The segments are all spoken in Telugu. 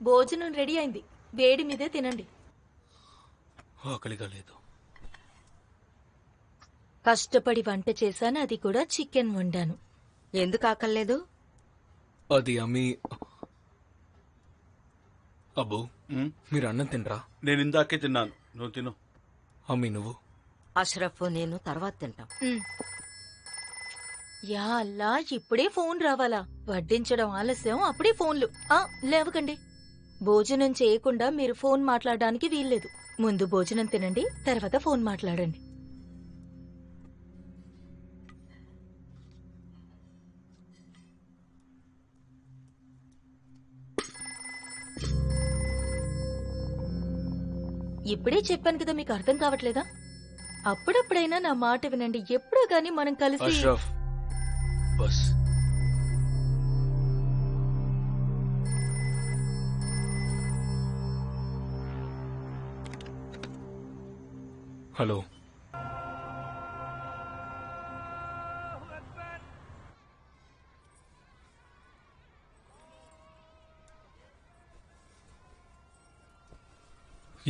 భోజనం రెడీ అయింది, వేడి మీదే తినండి. ఆకలిగా లేదు. కష్టపడి వంట చేశాను, అది కూడా చికెన్ వండాను. ఎందుకు ఆకలేదు? అది అమ్మి. అబ్బో, మీరు అన్నం తినరా? నేను ఇందాకే తిన్నాను, నువ్వు తిను. అమ్మి నువ్వు? అష్రఫ్ నేను తర్వాత తింటాం. యా అల్లా, ఇప్పుడే ఫోన్ రావాలా? వడ్డించడం ఆలస్యం, అప్పుడే ఫోన్లు. లేవకండి. భోజనం చేయకుండా మీరు ఫోన్ మాట్లాడడానికి వీల్లేదు. ముందు భోజనం తినండి, తర్వాత ఫోన్ మాట్లాడండి. ఇప్పుడే చెప్పాను కదా, మీకు అర్థం కావట్లేదా? అప్పుడప్పుడైనా నా మాట వినండి. ఎప్పుడో గాని మనం కలిసి. అష్రఫ్ బస్. హలో,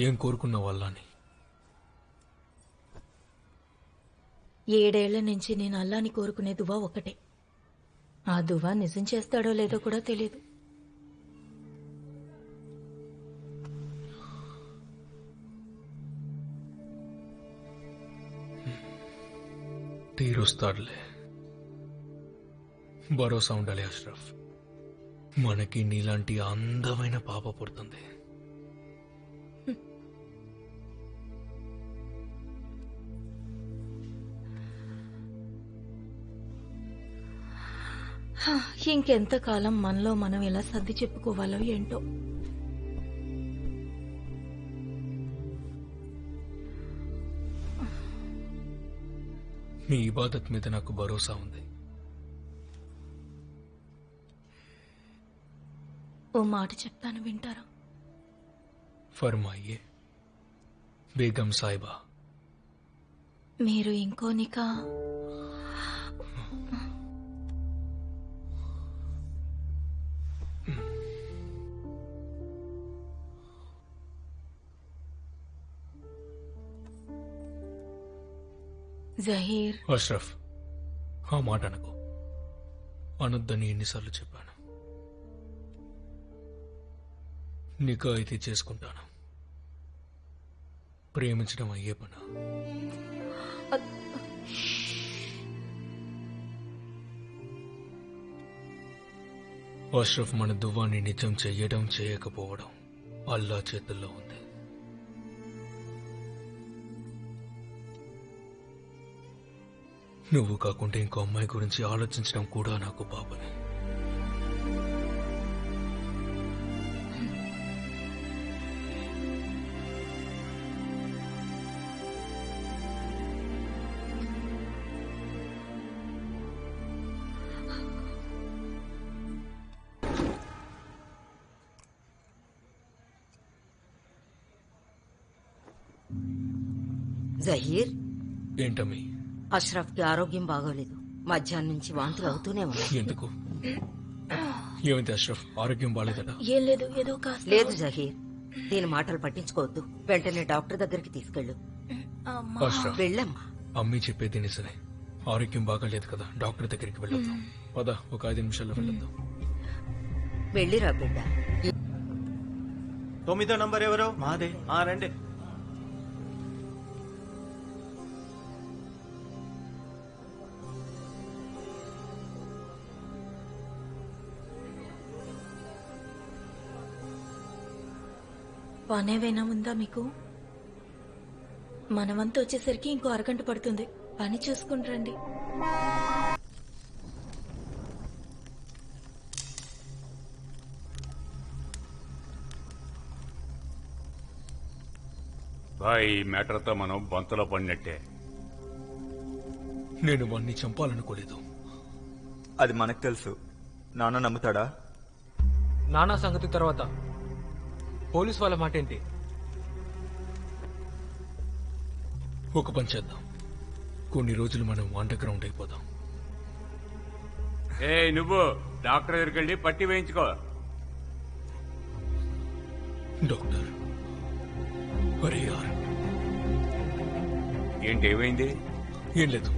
ఏం కోరుకున్న వాళ్ళని? 7 ఏళ్ల నుంచి నేను అల్లాని కోరుకునే దువా ఒకటే. ఆ దువా నిజం చేస్తాడో లేదో కూడా తెలియదు. తీరుస్తాడులే, భరోసా ఉండాలి అష్రఫ్. మనకి నీలాంటి అందమైన పాప పుడుతుంది. ఇంకెంతకాలం మనలో మనం ఇలా సర్ది చెప్పుకోవాలో ఏంటో. మీ ఇబాదత్ మీద నాకు భరోసా ఉంది. ఓ మాట చెప్తాను, వింటారా? ఫర్మాయియే బేగం సాయిబా. మీరు ఇంకో నికా జహీర్. అష్రఫ్, ఆ మాట అనకు. అనొద్దని ఎన్నిసార్లు చెప్పాను. నికా అయితే చేసుకుంటాను. ప్రేమించడం అయ్యే పనా? అష్రఫ్, మన దువ్వాన్ని నిజం చెయ్యడం చేయకపోవడం అల్లా చేతుల్లో ఉంది. నువ్వు కాకుండా ఇంకో అమ్మాయి గురించి ఆలోచించడం కూడా నాకు పాపమే. జహీర్, ఏంటమ్మి? అష్రఫ్ కి ఆరోగ్యం బాగోలేదు. మధ్యాహ్నం నుంచి వాంతులు అవుతూనే ఉన్నాయి. ఎందుకు? ఏమైంది అష్రఫ్? ఆరోగ్యం బాగాలేదట? ఏం లేదు, ఏదో కాస్త. లేదు జహీర్, దీని మాటలు పట్టించుకోవద్దు. వెంటనే డాక్టర్ దగ్గరికి తీసుకెళ్ళు. అష్రఫ్, వెళ్ళమ్మా. అమ్మి చెప్పేది నిజమే. ఆరోగ్యం బాగాలేదు కదా, డాక్టర్ దగ్గరికి వెళ్ళొద్దాం. పద, ఒక 5 నిమిషాల్లో వెళ్ళొద్దాం. వెళ్ళిరా బిడ్డ. 9వ నంబర్ ఎవరు? మాదే. రండి. పనేవైనా ఉందా మీకు? మనమంతా వచ్చేసరికి ఇంకో అరగంట పడుతుంది. పని చూసుకుంటారండి. భాయ్, ఈ మ్యాటర్తో మనం బంతలో పడినట్టే. నేను వాణ్ణి చంపాలనుకోలేదు. అది మనకు తెలుసు. నాన్న నమ్ముతాడా? నానా సంగతి తర్వాత పోలీస్ వాళ్ళ మాట ఏంటి? ఒక పని చేద్దాం, కొన్ని రోజులు మనం అండర్ గ్రౌండ్ అయిపోదాం. నువ్వు డాక్టర్ దగ్గరికి వెళ్ళి పట్టి వేయించుకో. డాక్టర్ అరే యార్ ఏంటి ఏమైంది? ఏం లేదు,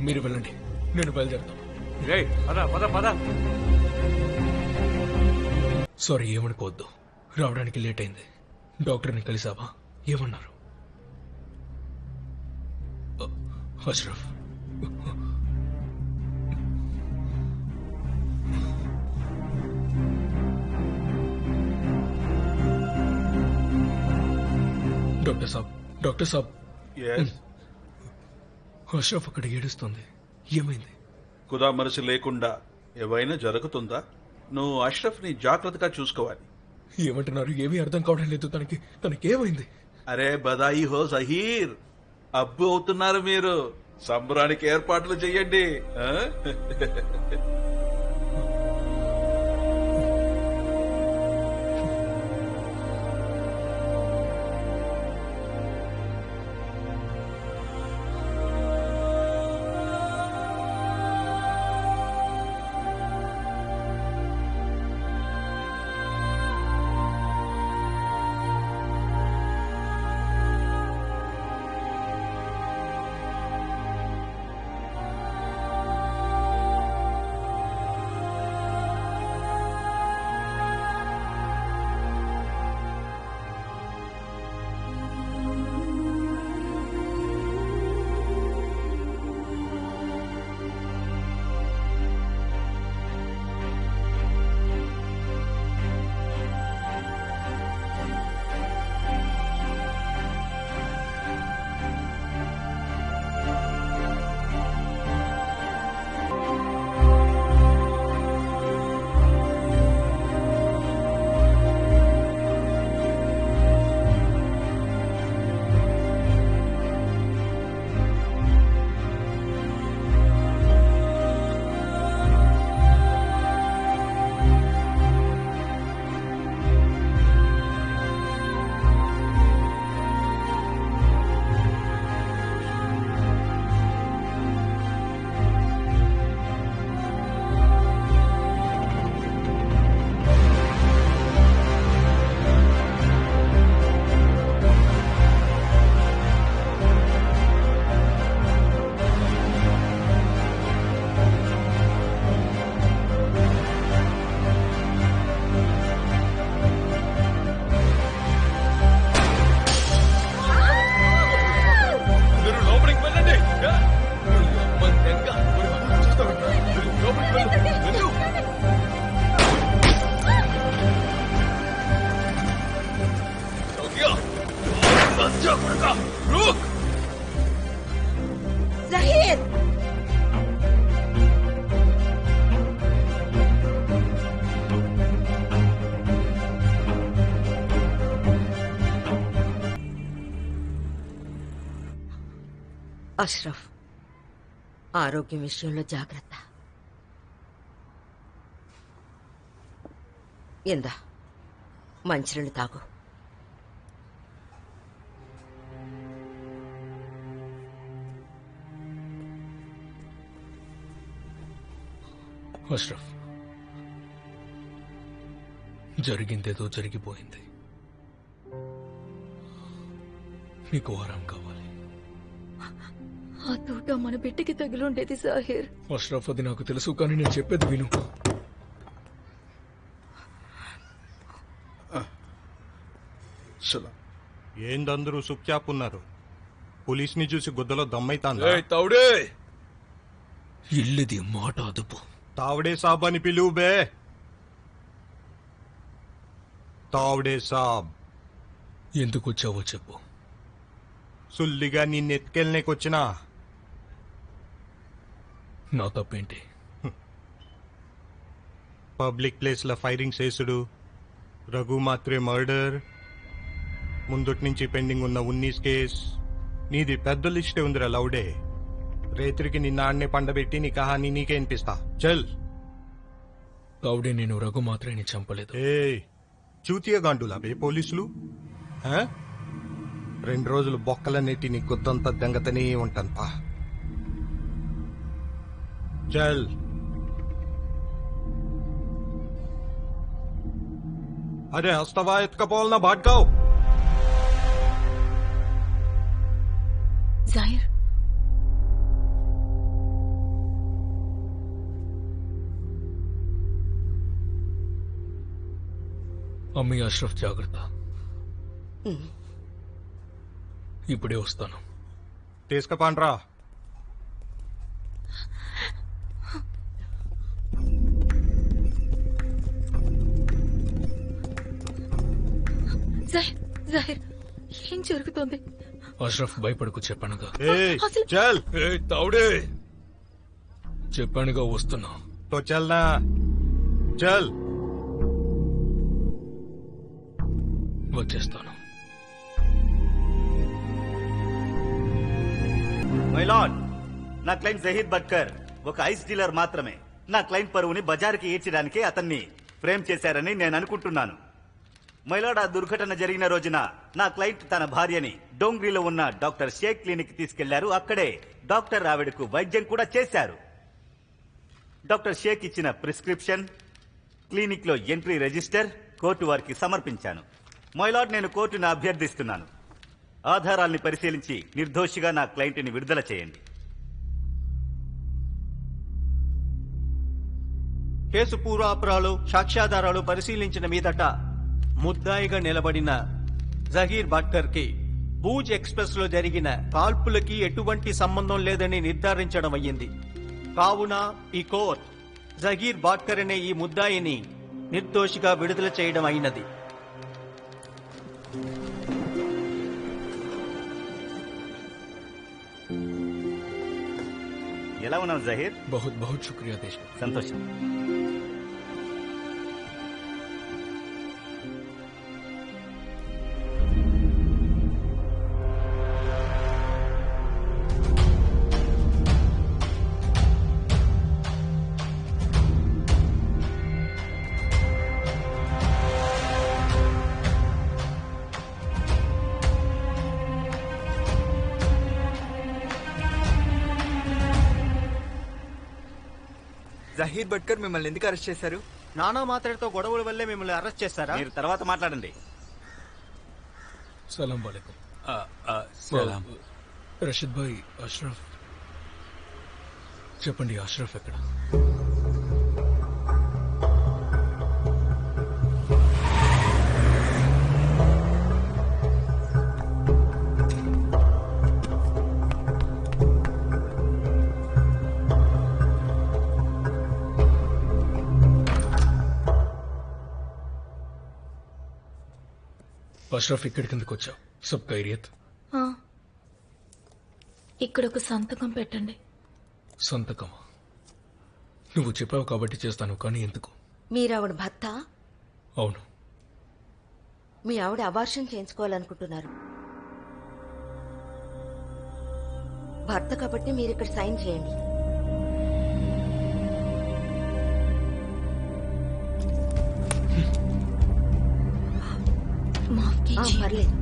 మీరు వెళ్ళండి, నేను బయలుదేరుతాను. రేయ్, పద పద పద. సారీ, ఏమనుకోవద్దు, రావడానికి లేట్ అయింది. డాక్టర్ని కలిసావా? ఏమన్నారు? అష్రఫ్, డాక్టర్ సాబ్ ఎస్ అష్రఫ్ అక్కడ ఏడుస్తుంది, ఏమైంది? కుదా మనసు లేకుండా ఏవైనా జరుగుతుందా? నువ్వు అష్రఫ్ ని జాగ్రత్తగా చూసుకోవాలి. ఏమంటున్నారు? ఏమీ అర్థం కావడం లేదు. తనకేమైంది? అరే బదాయి హో జహీర్, అబ్బు అవుతున్నారు మీరు. సంబరానికి ఏర్పాట్లు చెయ్యండి. ఆ? జహీర్, అష్రఫ్, ఆరోగ్యం విషయంలో జాగ్రత్త. ఇందా మంచినీళ్ళు తాగు. అష్రఫ్, జరిగిందేదో జరిగిపోయింది. నీకు ఆరాం కావాలి. ఆ తోట మన బిడ్డకి తగిలుండేది సాహిర్. అష్రఫ్, అది నాకు తెలుసు, కానీ నేను చెప్పేది విను. సలాం. ఏందందరూ సుఖ్యాప్ ఉన్నారు? పోలీస్ని చూసి గుద్దలో దమ్మైతాందా? ఏయ్ తౌడే, ఇల్లుది మాట అదుపు. తావడే సాబ్ అని పిలువు బే. తావడే సాబ్. ఎందుకు వచ్చావో చెప్పు. సుల్లిగా నిన్నెత్తుకెళ్ళనేకొచ్చినా. నా తప్పేంటి? పబ్లిక్ ప్లేస్ లో ఫైరింగ్ చేసుడు, రఘు మాత్రే మర్డర్, ముందుటి నుంచి పెండింగ్ ఉన్న ఉన్నీస్ కేస్. నీది పెద్ద లిస్టే ఉందిరా లౌడే. రేత్రికి నిన్న ఆడనే పండబెట్టి నీ కహానీ నీకే అనిపిస్తా. చల్. తౌడే, నేను రఘు మాత్రమే చంపలేదు. ఏ చూతియా గాండులా బే పోలీసులు. ఆ? 2 రోజులు బొక్కల నెట్టి నీ గుద్దంతా దెంగతనే ఉంటాను. చల్. अरे हस्तवायत का बोलना भटकाओ। జాహిర్ అమ్మీ అష్రఫ్ జాగ్రత్త. ఇప్పుడే వస్తాను. తీసుకుపాండ్రా. జాహిర్ ఏం జరుగుతోంది? అష్రఫ్ భయపడకు చెప్పానుగా. ए, అసలు चल తావుడే చెప్పానుగా వస్తున్నా. तो चलना चल. వచ్చేస్తాను. మై లార్డ్, నా క్లయింట్ జహీర్ బట్కర్ ఒక ఐస్ డీలర్ మాత్రమే. నా క్లయింట్ పరువుని బజారుకి ఈడ్చడానికి అతన్ని ఫ్రేమ్ చేశారని నేను అనుకుంటున్నాను. మైలాడ్, ఆ దుర్ఘటన జరిగిన రోజున నా క్లయింట్ తన భార్యని డోంగ్రీలో ఉన్న డాక్టర్ షేక్ క్లినిక్ తీసుకెళ్లారు. అక్కడే డాక్టర్ ఆవిడకు వైద్యం కూడా చేశారు. డాక్టర్ షేక్ ఇచ్చిన ప్రిస్క్రిప్షన్, క్లినిక్ లో ఎంట్రీ రిజిస్టర్ కోర్టు వారికి సమర్పించాను. మైలాడ్, నేను కోర్టును అభ్యర్థిస్తున్నాను, ఆధారాల్ని పరిశీలించి నిర్దోషిగా నా క్లయింట్ని విడుదల చేయండి. కేసు పూర్వాపరాలు, సాక్ష్యాధారాలు పరిశీలించిన మీదట ముద్దాయిగా నిలబడిన జహీర్ బట్కర్ కి బూజ్ ఎక్స్ప్రెస్ లో జరిగిన కాల్పులకి ఎటువంటి సంబంధం లేదని నిర్ధారించడం అయ్యింది. కావున ఈ కోర్ట్ జహీర్ బాట్కర్ అనే ఈ ముద్దాయిని నిర్దోషిగా విడుదల చేయడం అయినది. ఎలా ఉన్నావు జహీర్? బహుత్ బహుత్ శుక్రియా దేశ్. సంతోషం. జహీర్ భట్కర్ మిమ్మల్ని ఎందుకు అరెస్ట్ చేశారు? నానా మాత్రతో గొడవల వల్లే మిమ్మల్ని అరెస్ట్ చేస్తారా? మీరు తర్వాత మాట్లాడండి. సలాం వాలేకుం. సలాం. రషీద్ భాయ్, అష్రఫ్ చెప్పండి, అష్రఫ్ ఎక్కడ? అష్రఫ్ ఇక్కడి కిందకు వచ్చావు. సబ్ ఖైరియత్? ఆ, ఇక్కడ ఒక సంతకం పెట్టండి. సంతకమా? నువ్వు చెప్పావు కాబట్టి చేస్తాను, కానీ ఎందుకు? మీరు ఆవిడ భర్త? అవును. మీ ఆవిడ అబార్షన్ చేయించుకోవాలనుకుంటున్నారు. భర్త కాబట్టి మీరు ఇక్కడ సైన్ చేయండి. మాఫ్ కీజియే. పర్లేదు.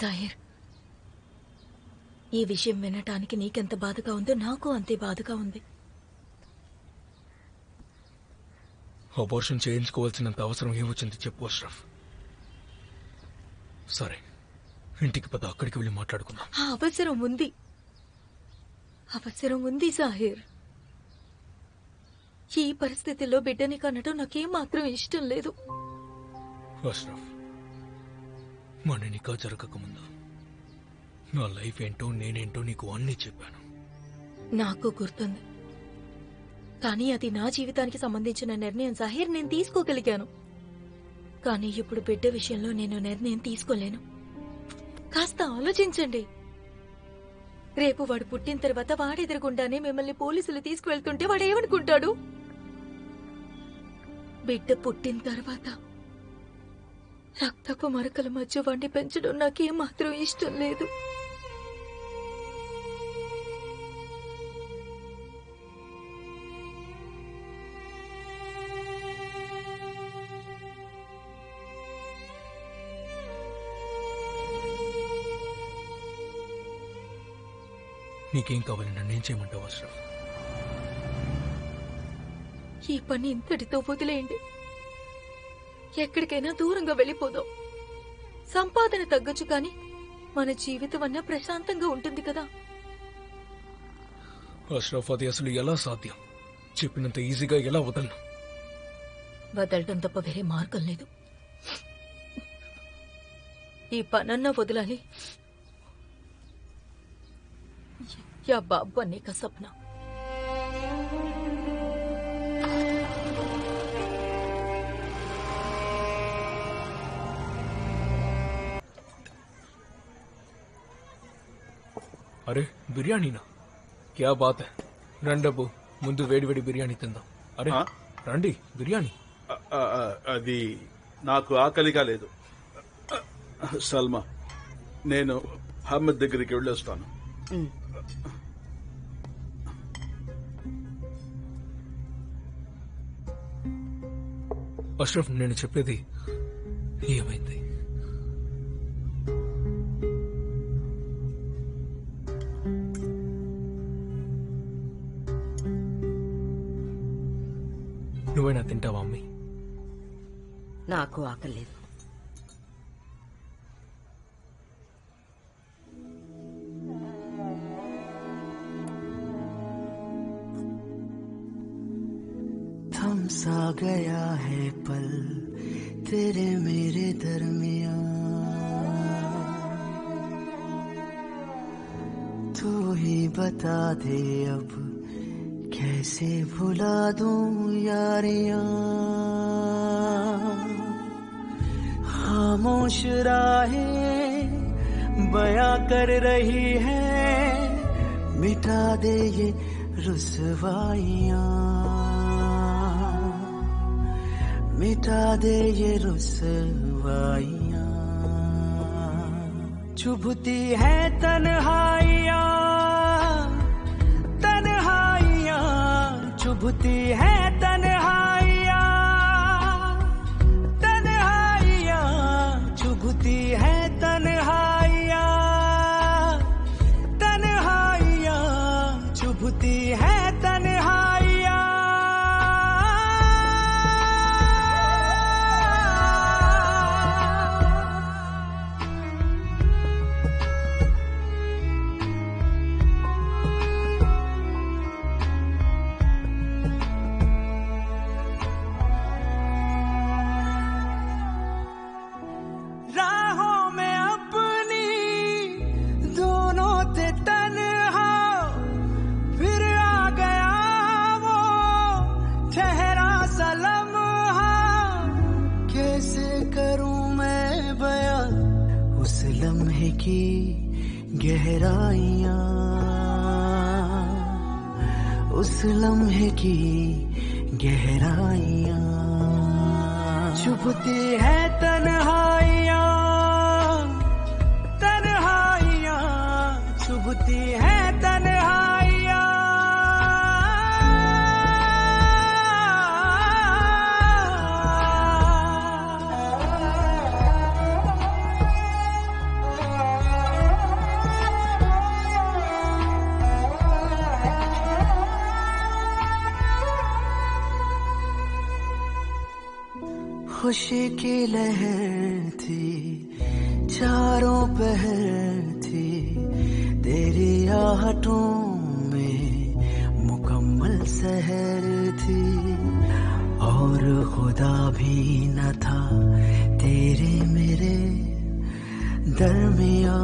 జాహిర్, ఈ విషయం వినటానికి నీకెంత బాధగా ఉందో నాకు అంతే బాధగా ఉంది. అబార్షన్ చేయించుకోవాల్సినంత అవసరం ఏమొచ్చింది చెప్పు అష్రఫ్. సరే, ఇంటికి పద, అక్కడికి వెళ్ళి మాట్లాడుకుందాం. ఆ అవసరం ఉంది, అవసరం ఉంది జాహిర్. ఈ పరిస్థితుల్లో బిడ్డని కనడం నాకేం మాత్రం ఇష్టం లేదు. అష్రఫ్, మన నికా జరగకముందు నా లైఫ్ ఏంటో నేనేంటో నీకు అన్నీ చెప్పాను. నాకు గుర్తుంది, కానీ అది నా జీవితానికి సంబంధించిన నిర్ణయం జాహిర్. నేను తీసుకోగలిగాను, కానీ ఇప్పుడు బిడ్డ విషయంలో నేను నిర్ణయం తీసుకోలేను. కాస్త ఆలోచించండి. రేపు వాడు పుట్టిన తర్వాత వాడెదురుగుండానే మిమ్మల్ని పోలీసులు తీసుకువెళ్తుంటే వాడు ఏమనుకుంటాడు? బిడ్డ పుట్టిన తర్వాత రక్తపు మరకల మధ్య వాడిని పెంచడం నాకేం మాత్రం ఇష్టం లేదు. నీకేం కావాలి? నన్ను ఏం చేయమంటావు అష్రఫ్? ఈ పని ఇంతటితో వదిలేయండి. ఎక్కడికైనా దూరంగా వెళ్ళిపోదాం. సంపాదన తగ్గచ్చు కానీ మన జీవితం అన్నా ప్రశాంతంగా ఉంటుంది కదా. అష్రఫ్, అది అసలు ఎలా సాధ్యం? చెప్పినంత ఈజీగా ఎలా వదలను? వదలటం తప్ప వేరే మార్గం లేదు. ఈ పనన్నా వదలాలి. యా బాబ్ బన్నే కా సప్నా. అరే, బిర్యానీనా? క్యా బాత్ హై. రండబ్బు, ముందు వేడి వేడి బిర్యానీ తిందాం. అరే ఆ? రండి, బిర్యానీ. అది నాకు ఆకలిగా లేదు. సల్మా, నేను అహ్మద్ దగ్గరికి వెళ్ళొస్తాను. అష్రఫ్, నేను చెప్పేది ఏమైంది? నువ్వైనా తింటావా అమ్మి? నాకు ఆకలేదు. थम सा गया है पल तेरे मेरे दरमियां, तू ही बता दे अब कैसे भुला दूं यारियां। खामोश राहें बयां कर रही है, मिटा दे ये रुसवाइयां, मिटा दे ये रुसवाइयां। चुभती है तन्हाइयां, तन्हाइयां चुभती है तन्हाइयां, तन्हाइयां चुभती है तन्हाइयां, तन्हाइयां चुभती है तन्हाइयां। राहों में अपनी दोनों थे तन्हा, फिर आ गया वो ठहरा सा लम्हा। कैसे करूं मैं बयां उस लम्हे की गहराइयां, उस लम्हे की गहराइयां। चुभती है तन्हाइयां, तन्हाइयां चुभती है तन्हाइयां। खुशी की लहर थी चारों पहर थी, तेरी आहटों में मुकम्मल सहर थी, और खुदा भी न था तेरे मेरे दरमियां।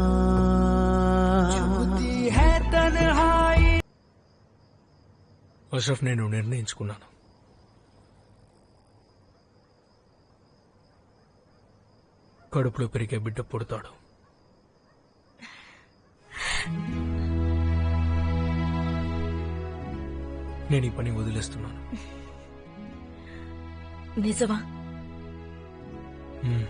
चुभती है तन्हाई। అష్రఫ్, నేను నిర్ణయించుకున్నాను. కడుపులో పెరిగే బిడ్డ పుడతాడు. నేను ఈ పని వదిలేస్తున్నాను. నిజమా? హ్మ్.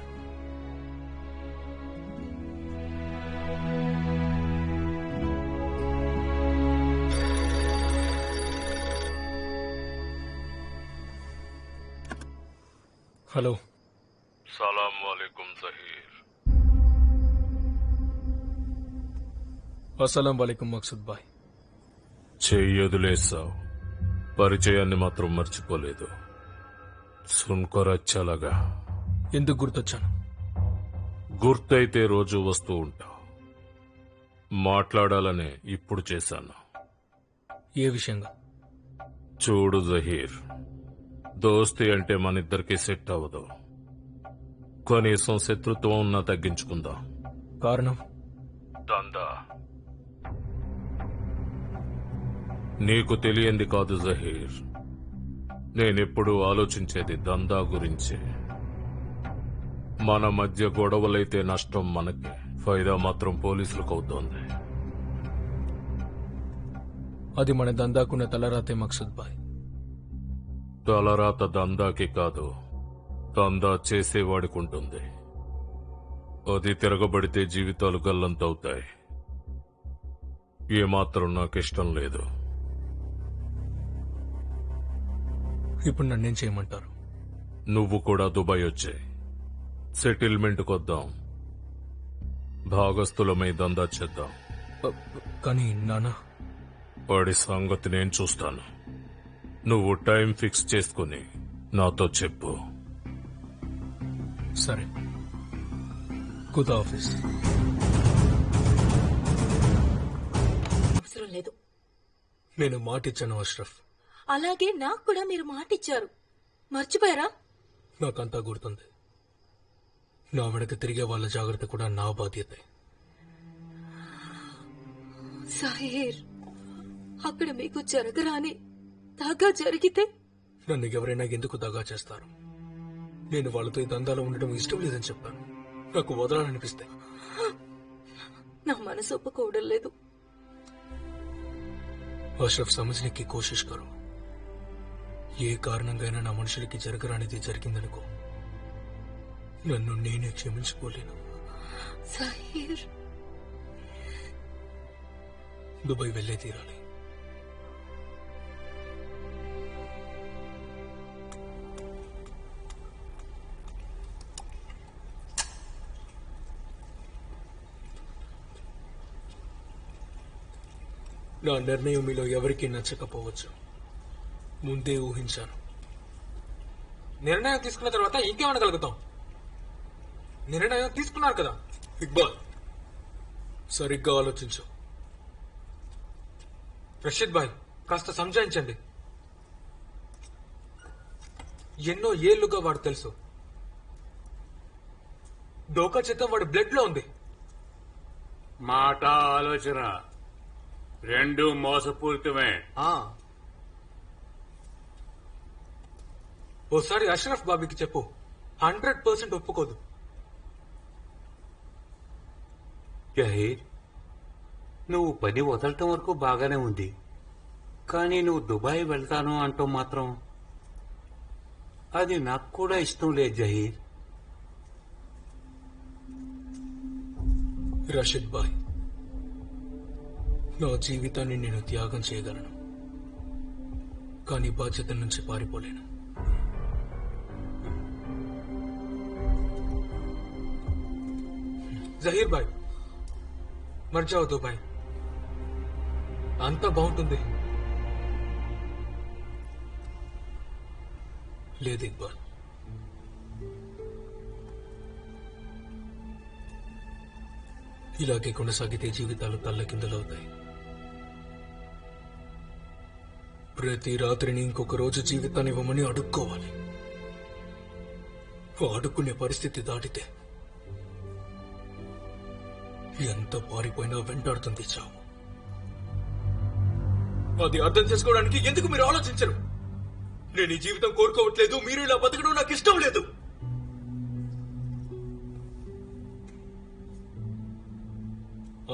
హలో. సలాం వాలేకుం జహీర్. అస్సలాం వాలేకుం మక్సూద్ బాయ్. చెయ్యొదిలేసావు, పరిచయాన్ని మాత్రం మర్చిపోలేదు. సున్కర్ అచ్చాలగా. ఎందుకు గుర్తొచ్చాను? గుర్తయితే రోజు వస్తూ ఉంటా. మాట్లాడాలనే ఇప్పుడు చేశాను. ఏ విషయంగా? చూడు జహీర్, దోస్తి అంటే మనిద్దరికి సెట్ అవ్వదు. కనీసం శత్రుత్వం ఉన్నా తగ్గించుకుందాం. కారణం? దందా. నీకు తెలియంది కాదు జహీర్, నేనెప్పుడూ ఆలోచించేది దందా గురించే. మన మధ్య గొడవలైతే నష్టం మనకి, ఫైదా మాత్రం పోలీసులకు అవుతోంది. అది మన దందాకున్న తలరాతే మక్సూద్ బాయ్. తలరాత దందాకి కాదు, దందా చేసేవాడికుంటుంది. అది తిరగబడితే జీవితాలు గల్లంతవుతాయి. ఏమాత్రం నాకిష్టం లేదు. ఇప్పుడు నన్నేం చేయమంటారు? నువ్వు కూడా దుబాయ్ వచ్చే సెటిల్మెంట్ కొద్దాం. భాగస్థులమై దందా చేద్దాం. కానీ నాన్న, వాడి సంగతి నేను చూస్తాను. నువ్వు టైం ఫిక్స్ చేసుకుని నాతో చెప్పు. సరే, ఖుదా ఆఫీస్. అవసరం లేదు. నేను మాటిచ్చాను అష్రఫ్. అలాగే నాకు కూడా మీరు మాటిచ్చారు, మర్చిపోయారా? నాకంతా గుర్తుంది. నా వెనక తిరిగే వాళ్ళ జాగ్రత్త కూడా నా బాధ్యతే. సాహీర్, అక్కడ మీకు జరగరాని దాగా జరిగితే నన్ను ఎవరైనా ఎందుకు దగా చేస్తారు? నేను వాళ్ళతో ఈ దందాలో ఉండడం ఇష్టం లేదని చెప్పాను. నాకు వదలాలనిపిస్తే. నా మనసు ఒప్పుకోవడం లేదు. అష్రఫ్, సమజ్నే కోషిష్ కరో. ఏ కారణంగా నా మనుషులకి జరగరానిది జరిగిందనుకో, నన్ను నేనే క్షమించుకోలేను. సాహీర్, దుబాయ్ వెళ్లే తీరాలి. నా నిర్ణయం మీలో ఎవరికీ నచ్చకపోవచ్చు. ముందే ఊహించాను. నిర్ణయం తీసుకున్న తర్వాత ఇంకేమనగలుగుతాం? నిర్ణయం తీసుకున్నారు కదా. ఇక్బాల్, సరిగ్గా ఆలోచించు. రషీద్ భాయ్, కాస్త సంజాయించండి. ఎన్నో ఏళ్లుగా వాడు తెలుసు. డోకా చిత్తం వాడి బ్లడ్ లో ఉంది. మాట ఆలోచన రెండు మోసపూరితమే. ఓసారి అష్రఫ్ బాబీకి చెప్పు, 100% ఒప్పుకోదు. జహీర్, నువ్వు పని వదలటం వరకు బాగానే ఉంది, కానీ నువ్వు దుబాయ్ వెళ్తాను అంటూ మాత్రం అది నాకు కూడా ఇష్టం లేదు జహీర్. రషీద్ బాయ్, నా జీవితాన్ని నేను త్యాగం చేయగలను, కానీ బాధ్యత నుంచి పారిపోలేను. జహీర్ భాయ్, మర్జావు దుబాయ్, అంతా బాగుంటుంది. లేదు ఇక్బాల్, ఇలాగే కొనసాగితే జీవితాలు తల్లకిందులవుతాయి. ప్రతి రాత్రిని ఇంకొక రోజు జీవితాన్ని ఇవ్వమని అడుక్కోవాలి. అడుక్కునే పరిస్థితి దాటితే ఎంత పారిపోయినా వెంటాడుతుంది చావు. అది అర్థం చేసుకోవడానికి ఎందుకు మీరు ఆలోచించరు? నేను ఈ జీవితం కోరుకోవట్లేదు, మీరు ఇలా బతకడం నాకు ఇష్టం లేదు.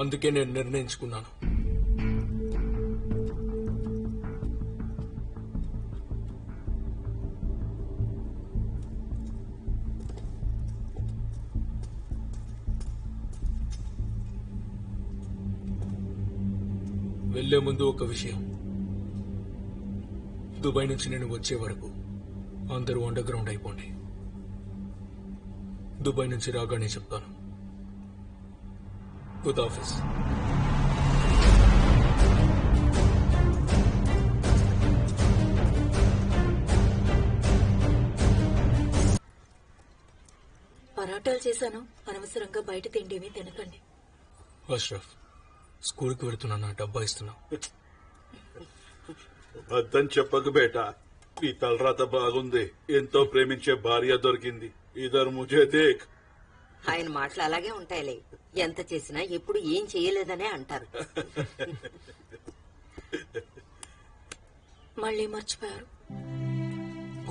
అందుకే నేను నిర్ణయించుకున్నాను. వెళ్లే ముందు ఒక విషయం. దుబాయ్ నుంచి నేను వచ్చే వరకు అందరూ అండర్ గ్రౌండ్ అయిపోండి. దుబాయ్ నుంచి రాగానే చెప్తాను. ఖుదాఫిజ్. పరాటాలు చేశాను. అనవసరంగా బయట తిండేమీ తినకండి. అష్రఫ్, స్కూల్కి వెళుతున్నా, నా డబ్బా ఇస్తున్నా. అర్థం చెప్పకు బేటా. ఈ తలరాత బాగుంది. ఎంతో ప్రేమించే భార్య దొరికింది. ఇదర్ ముజే దేక్. ఆయన మాటలు అలాగే ఉంటాయిలే. ఎంత చేసినా ఎప్పుడు ఏం చేయలేదనే అంటారు. మళ్ళీ మర్చిపోయారు.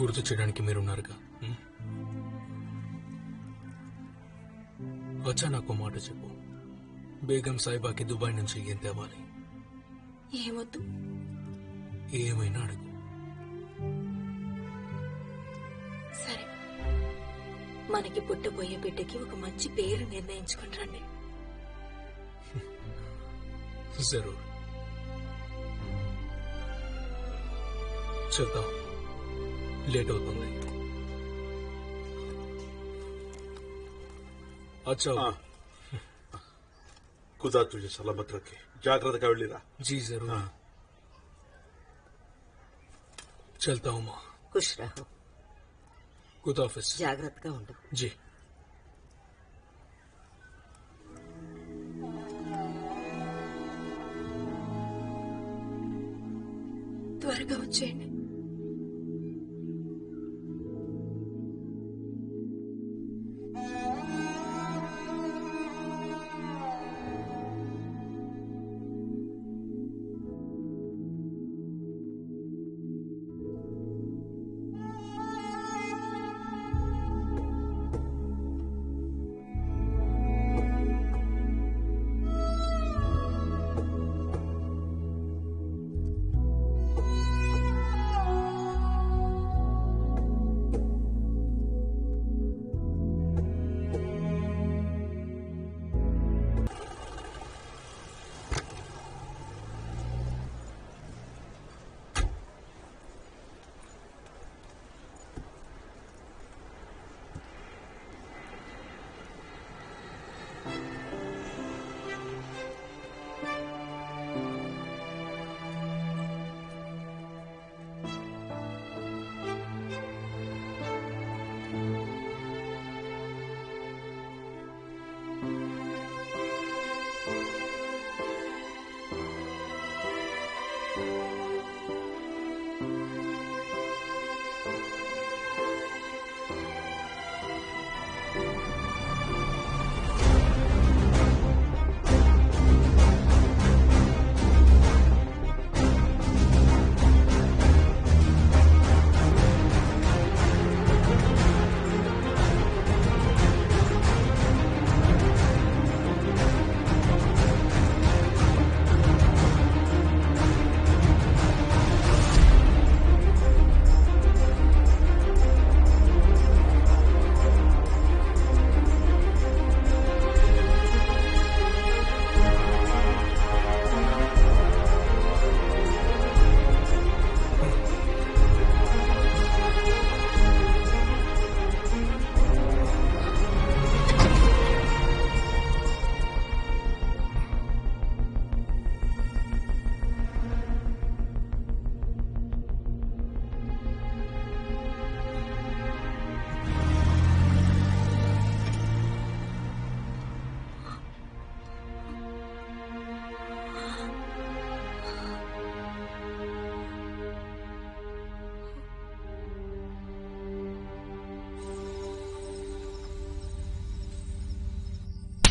గుర్తు చేయడానికి మీరున్నారుగా. వచ్చా, నాకు మాట చెప్పు. బేగం సాయిబాకి దుబాయ్ నుంచి ఏం తేవాలి? ఏమొద్దు. ఏమైనా అడుగు. సరే, మనకి పుట్టబోయే బిడ్డకి ఒక మంచి పేరు నిర్ణయించుకుంటాండి. జరూర్. చల్తా, లేట్ అవుతుంది. అచ్చా, ఖుదా తుజే సలామత్ రఖే. జాగ్రత్తగా వెళ్ళిరా. జీ జరూర్. చల్తా హూ మాँ. ఖుష్ రహో. ఖుదాఫిజ్. జాగ్రత్తగా ఉండు. జీ. త్వరగా వచ్చేయండి.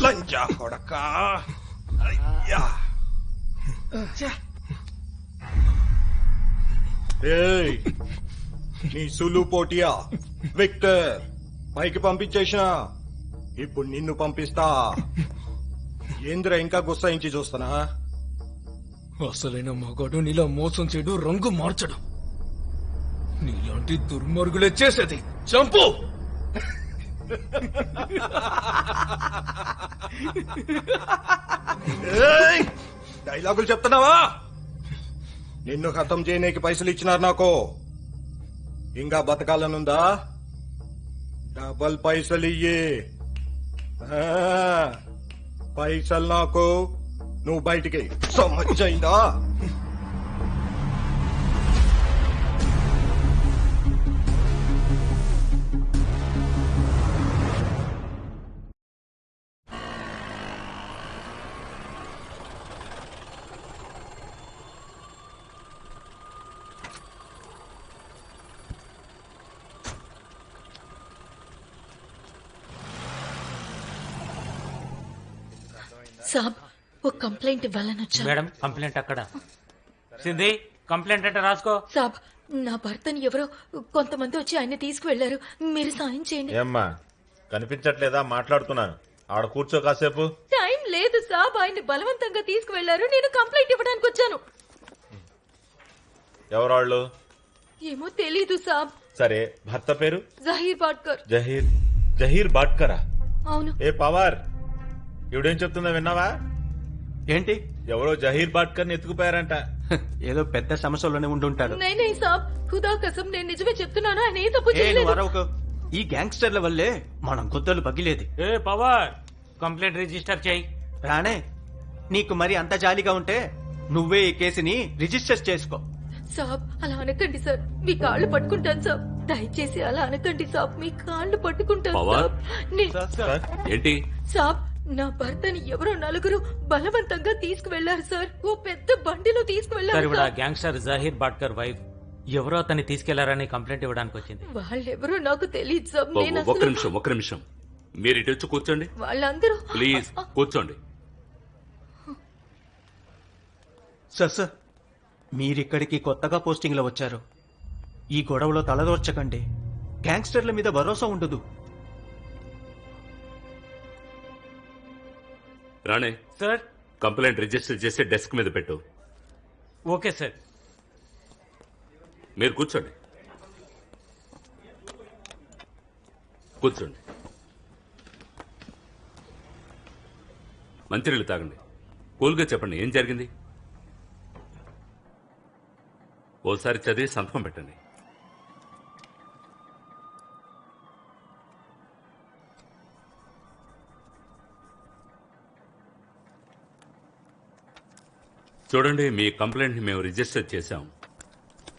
లంజా కొడక. అయ్యా. ఏయ్, నీ సులు పోటియా విక్టర్ పైకి పంపించేసిన. ఇప్పుడు నిన్ను పంపిస్తా. ఏంద్ర ఇంకా గుస్సాయించి చూస్తానా? అసలైన మగాడు నీలా మోసం చేయడు, రంగు మార్చడు. నీలాంటి దుర్మార్గులే చేసేది. చంపు. ఏయ్, డైలాగులు చెప్తున్నావా? నిన్ను ఖతం చేయనీకి పైసలు ఇచ్చినారు నాకు. ఇంకా బతకాలనుందా? డబల్ పైసలు ఇయ్యి. పైసలు నాకు, నువ్వు బయటికి. సమజ్జైందా? సాబ్ ఒక కంప్లైంట్ ఇవ్వాలని వచ్చాను. మేడం కంప్లైంట్ అక్కడ. సింధి కంప్లైంట్ అంటే రాసుకో. సాబ్ నా భర్తని ఎవరో కొంతమంది వచ్చి ఆయన తీసుకువెళ్లారు. మీరు సాయం చేయండి. ఏమ్మా కనిపించట్లేదా? మాట్లాడుతున్నాను. ఆడ కూర్చో కాసేపు. టైం లేదు సాబ్, ఆయన బలవంతంగా తీసుకువెళ్లారు. నేను కంప్లైంట్ ఇవ్వడానికి వచ్చాను. ఎవరాళ్ళు? ఏమో తెలీదు సాబ్. సరే, భర్త పేరు? జహీర్ బాట్కర్. జహీర్ బాట్కరా? అవును. ఏ పవార్, ఇవిడేం చెప్తుందా విన్నావా? ఏంటి? ఎవరో జహీర్ బాట్కర్ ని ఎత్తుకుపోయారంట. ఏదో పెద్ద సమస్యలోనే ఉండుంటారు. నేనే సాబ్, ఖుదా కసం నేను నిజమే చెప్తున్నాను. ఆయన ఏ తప్పు చేయలేదు. ఈ గ్యాంగ్స్టర్ల వల్లే మనం గొద్దలు పగిలేది. ఏ పవర్, కంప్లైంట్ రిజిస్టర్ చేయి. రాణే, నీకు మరి అంత జాలిగా ఉంటే నువ్వే ఈ కేసుని రిజిస్టర్ చేసుకో. సాబ్ అలా అనకండి సార్, మీ కాళ్ళు పట్టుకుంటాను సాబ్. దయచేసి అలా అనకండి సాబ్, మీ కాళ్ళు పట్టుకుంటాను సాబ్. ఏంటి సాబ్, నా భర్తని ఎవరో నలుగురు బలవంతంగా తీసుకువెళ్లారు సార్. ఓ పెద్ద బండిలో తీసుకువెళ్లారు. గ్యాంగ్స్టర్ జహీర్ బాట్కర్ వైఫ్ ఎవరో అతన్ని తీసుకెళ్లారని కంప్లైంట్ ఇవ్వడానికి వచ్చింది. వాళ్ళెవరో నాకు తెలియదు సాబ్. నేను ఒక్క నిమిషం మీరు ఇటు వచ్చి కూర్చోండి. వాళ్ళందరూ ప్లీజ్ కూర్చోండి. సార్, మీరిక్కడికి కొత్తగా పోస్టింగ్ లో వచ్చారు. ఈ గొడవలో తలదోర్చకండి. గ్యాంగ్స్టర్ల మీద భరోసా ఉండదు. రాణే సార్, కంప్లైంట్ రిజిస్టర్ చేసి డెస్క్ మీద పెట్టు. Okay sir. మీరు కూర్చోండి. కూర్చోండి. మంచినీళ్ళు తాగండి. కూల్గా చెప్పండి, ఏం జరిగింది? ఓసారి చదివి సంతకం పెట్టండి. చూడండి, మీ కంప్లైంట్ని మేము రిజిస్టర్ చేశాం.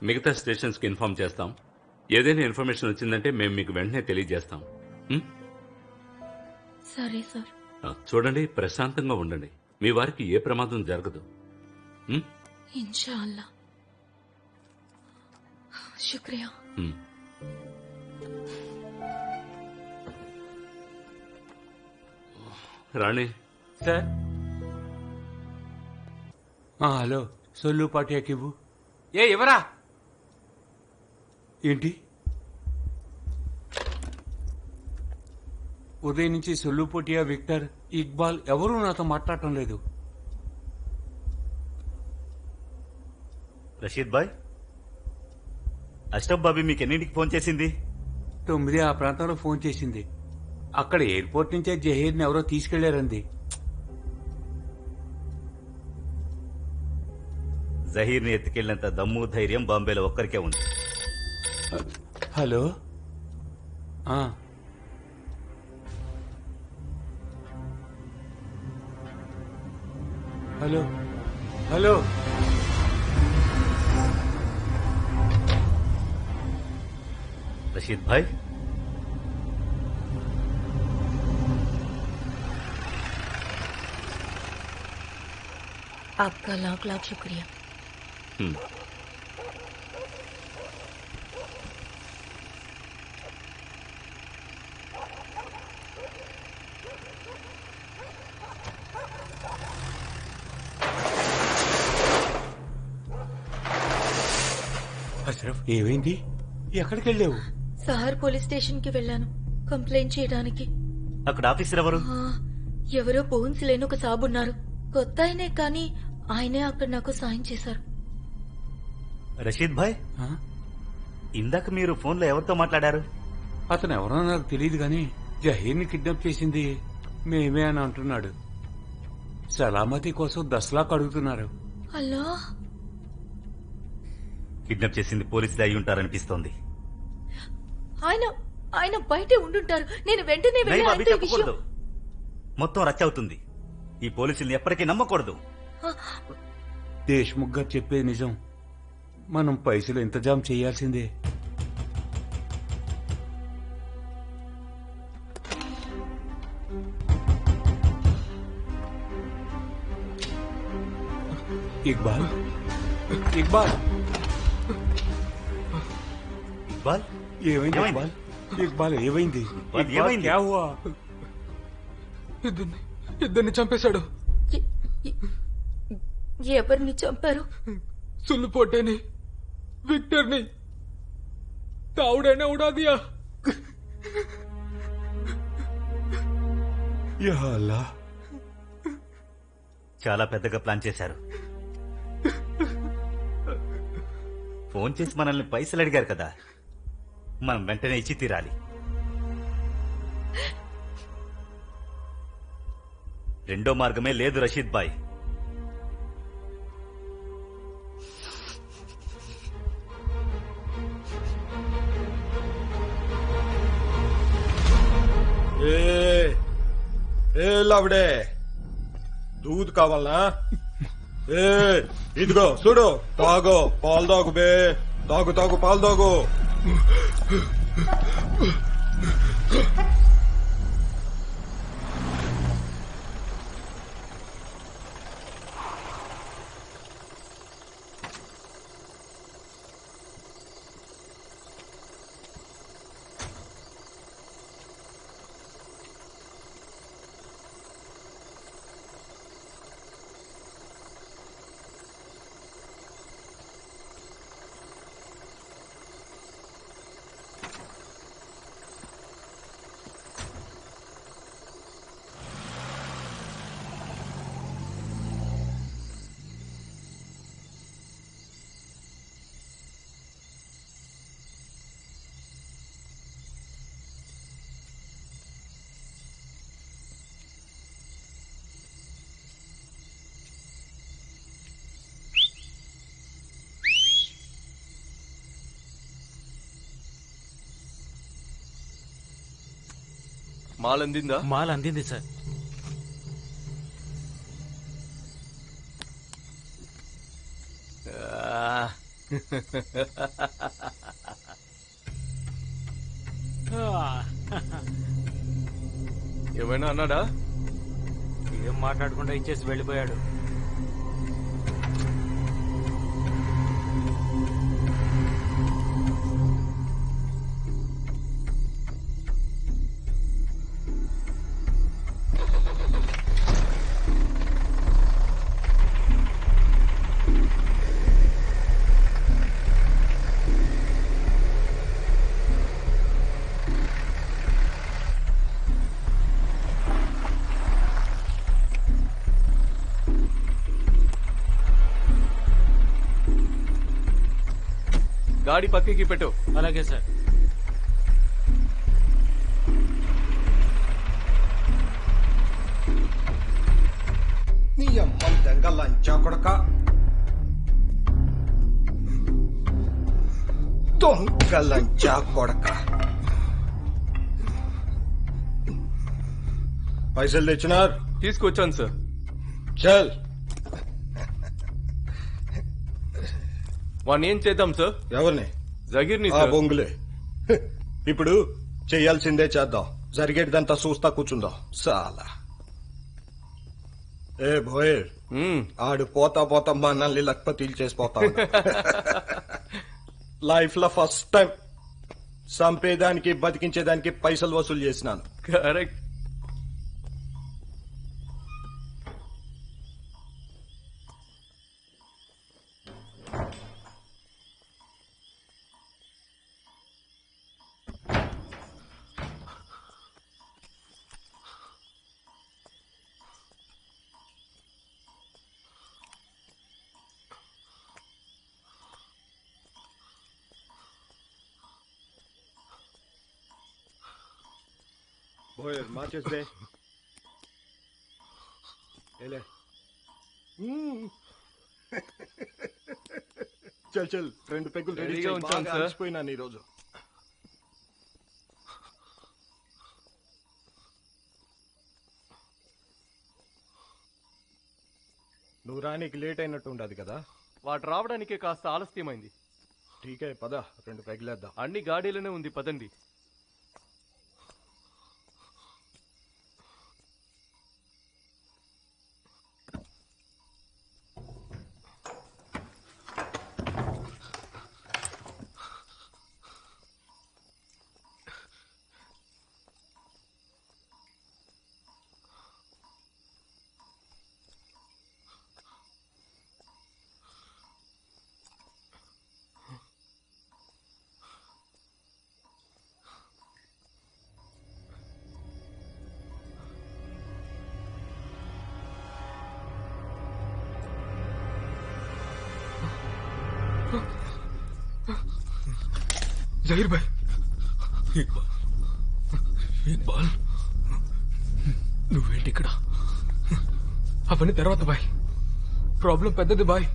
మిగతా స్టేషన్స్కి ఇన్ఫార్మ్ చేస్తాం. ఏదైనా ఇన్ఫర్మేషన్ వచ్చిందంటే మేము మీకు వెంటనే తెలియజేస్తాం. సరే సార్. చూడండి, ప్రశాంతంగా ఉండండి. మీ వారికి ఏ ప్రమాదం జరగదు. ఇన్షా అల్లా. శుక్రియా. రాణి సార్. హలో, సొల్లు పాటియాకి ఇవ్వు. ఎవరా? ఏంటి ఉదయం నుంచి సొల్లు పోటియా, విక్టర్, ఇక్బాల్ ఎవరూ నాతో మాట్లాడటం లేదు. రషీద్ భాయ్, అష్రఫ్ బాబీ మీకు ఎన్నింటికి ఫోన్ చేసింది? 9 ఆ ప్రాంతంలో ఫోన్ చేసింది. అక్కడ ఎయిర్పోర్ట్ నుంచే జహీర్ని ఎవరో తీసుకెళ్లారంది. జహీర్ని ఎత్తుకెళ్లినంత దమ్ము ధైర్యం బాంబేలో ఒక్కరికే ఉంది. హలో. Hello hello. रशीद भाई, आपका लाख लाख शुक्रिया. అష్రఫ్, ఏమైంది? ఎక్కడికి వెళ్ళావు? సహార్ పోలీస్ స్టేషన్ కి వెళ్ళాను కంప్లైంట్ చేయడానికి. అక్కడ ఆఫీసర్ ఎవరు? ఎవరో బోన్స్ లేని ఒక సాబ్ ఉన్నారు. కొత్త ఆయనే, కానీ ఆయనే అక్కడ నాకు సాయం చేశారు. రషీద్ భాయ్, ఇందాక మీరు ఫోన్లో ఎవరితో మాట్లాడారు? అతను ఎవరో నాకు తెలియదు, గాని జహీర్ని కిడ్నాప్ చేసింది మేమే అని అంటున్నాడు. సలామతి కోసం 10 లాఖ్ అడుగుతున్నారు. అలా కిడ్నాప్ చేసింది పోలీసులు అయి ఉంటారనిపిస్తోంది. ఆయన ఆయన బయటే ఉండుంటారు. నేను వెంటనే వెళ్ళి నైవా, ఆయనతో ఈ చెప్పకూడదు. విషయం- మొత్తం రచ్చ అవుతుంది. ఈ పోలీసుల్ని ఎప్పటికీ నమ్మకూడదు. దేశ్ముఖ్ గారు చెప్పేది నిజం. మనం పైసలు ఇంతజాం చేయాల్సిందే. ఇక్బాల్ ఇక్బాల్ ఇక్బాల్ ఏమైంది? ఏమైంది? ఇక్బాల్ ఇక్బాల్ ఏమైంది? ఇక్బాల్, ఏమైంది? క్యా హువా? ఇద్దరిని చంపేశాడు. ఎవరిని చంపారు? సుల్లుపోటేని, విక్టర్ని, తావుడైనా ఉడాదియా. యా అల్లా. చాలా పెద్దగా ప్లాన్ చేశారు. ఫోన్ చేసి మనల్ని పైసలు అడిగారు కదా, మనం వెంటనే ఇచ్చి తీరాలి. రెండో మార్గమే లేదు రషీద్ బాయ్. ఏ లవడే, దూద్ కావాలనా? ఏ ఇదిగో చూడు, తాగు, పాలు తాగు బే, తాగు తాగు, పాలు తాగు. మాల్ అందిందా? మాల్ అందింది సార్. ఏమైనా అన్నాడా? ఏం మాట్లాడకుండా ఇచ్చేసి వెళ్ళిపోయాడు. గాడి పక్కకి పెట్టు. అలాగే సార్. నీ అమ్మం దెంగ లంచా కొడక, దొంగ లంచా కొడక. పైసలు తెచ్చినారు? తీసుకొచ్చాను సార్. చల్. వాడిని ఏం చేద్దాం సార్? ఎవరిని? జగీర్ని ఆ సార్. బొంగులే. ఇప్పుడు చెయ్యాల్సిందే చేద్దాం, జరిగేటిదంతా చూస్తా కూర్చుందాం. చాలా ఏ భోయర్, ఆడు పోతా పోతా మనల్ని లక్పతీలు చేసిపోతా. లైఫ్ లో ఫస్ట్ టైం చంపేదానికి బతికించేదానికి పైసలు వసూలు చేసినాను. కరెక్ట్. भोयर माचिस दे, ले ले। చల్ చల్ 2 పెగ్గులు రెడీగా ఉంచాను సార్. అలసిపోయినాను ఈరోజు. నువ్వు రానికి లేట్ అయినట్టు ఉండదు కదా. వాడు రావడానికి కాస్త ఆలస్యమైంది. ఠీకే పద 2 పెగ్గులేద్దాం. అన్ని గాడీలోనే ఉంది, పదండి. జహీర్ భాయ్, ఇక్బాల్ నువ్వేంటి ఇక్కడ? అవన్నీ తర్వాత బాయ్, ప్రాబ్లం పెద్దది బాయ్.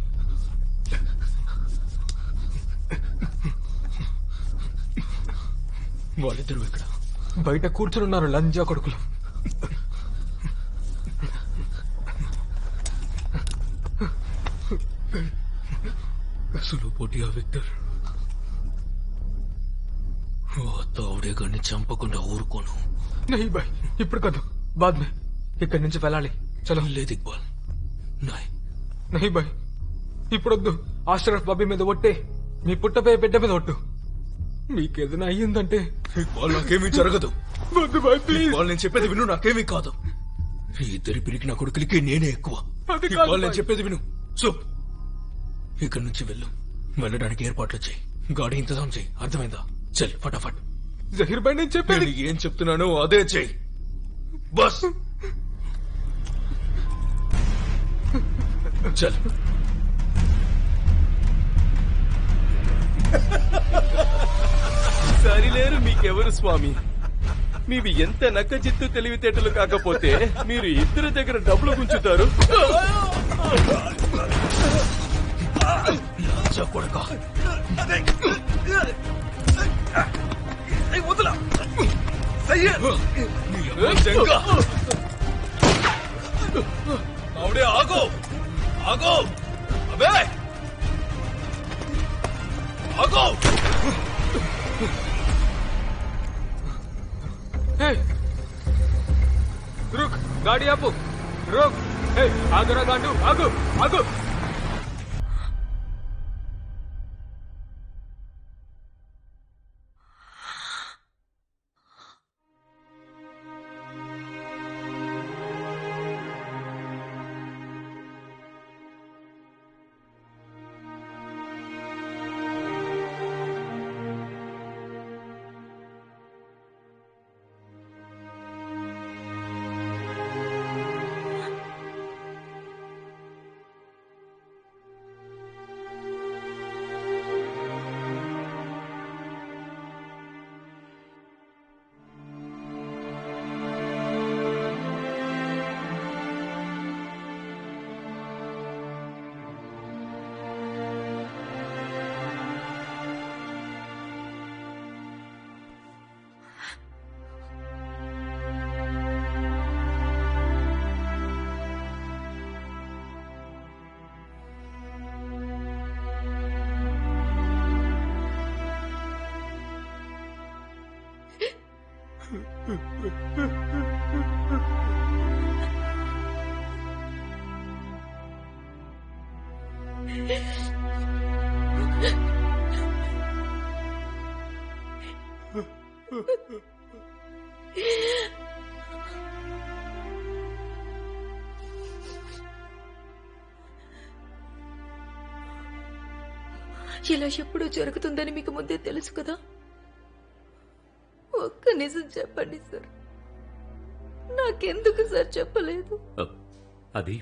వాళ్ళిద్దరు ఇక్కడ బయట కూర్చున్నారు, లంజా కొడుకులు. అసలు పోటీయా విక్టర్, తౌడేగాన్ని చంపకుండా ఊరుకోను. నహీ బాయ్, ఇప్పుడు కాదు, బాద్ మే. ఇక్కడి నుంచి వెళ్ళాలి. చలో. లేదు ఇక్బాల్, నహీ బాయ్, ఇప్పుడొద్దు. ఆశ్రఫ్ బాబీ మీద ఒట్టే, మీ పుట్టపై బిడ్డ మీద ఒట్టు. మీకేదైనా అయ్యిందంటే ఇక్బాల్ నాకేమీ జరగదు. వద్దు బాయ్, ప్లీజ్. ఇక్బాల్ నేను చెప్పేది విను, నాకేమీ కాదు. ఈ ఇద్దరి పిరికి నా కొడుకులకి నేనే ఎక్కువ. ఇక్బాల్ నేను చెప్పేది విను. చూప్, ఇక్కడి నుంచి వెళ్ళు. వెళ్ళడానికి ఏర్పాట్లు చేయి, గాడి ఇంతజాం చేయి, అర్థమైందా? చల్ ఫటాఫట్. జహీర్ భాయ్, నేను చెప్పేది ఏం చెప్తున్నానో అదే చెయ్యి. బస్ చల్. సరిలేరు మీకెవరు స్వామి? మీవి ఎంత నక్కజిత్తు తెలివితేటలు కాకపోతే మీరు ఇద్దరి దగ్గర డబ్బులు గుంచుతారు. కొడక అవడే ఆగో, ఆగో, అబే ఆగో. रुक, गाड़ी आपो, रुक. हे, आगो ना गांडू, आगो, आगो. ఇలా ఎప్పుడూ జరుగుతుందని మీకు ముందే తెలుసు కదా. ఒక్క నిజం చెప్పండి సార్, నాకెందుకు సార్ చెప్పలేదు? అది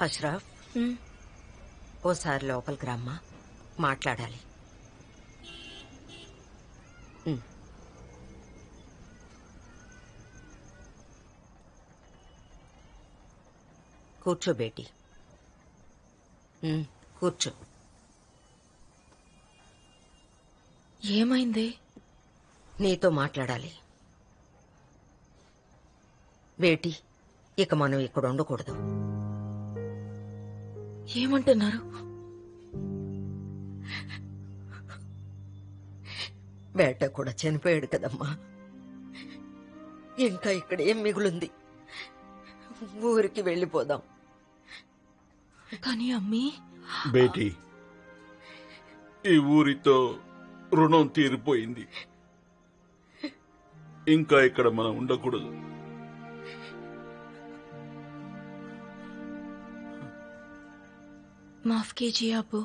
అష్రఫ్ ఉమ్, ఓసారి లోపలికి రమ్మా, మాట్లాడాలి. ఉమ్. కూర్చో బేటీ. కూర్చో. ఏమైంది? నీతో మాట్లాడాలి. బేటీ, ఇక మనం ఇక్కడ ఉండకూడదు. ఏమంటున్నారు? బేట కూడా చనిపోయాడు కదమ్మా. ఇంకా ఇక్కడ ఏం మిగులుంది? ఊరికి వెళ్ళిపోదాం. కానీ అమ్మీ, బేటీ, ఈ ఊరితో రుణం తీరిపోయింది. ఇంకా ఇక్కడ మనం ఉండకూడదు. మాఫ్ కీజియే అబ్బు.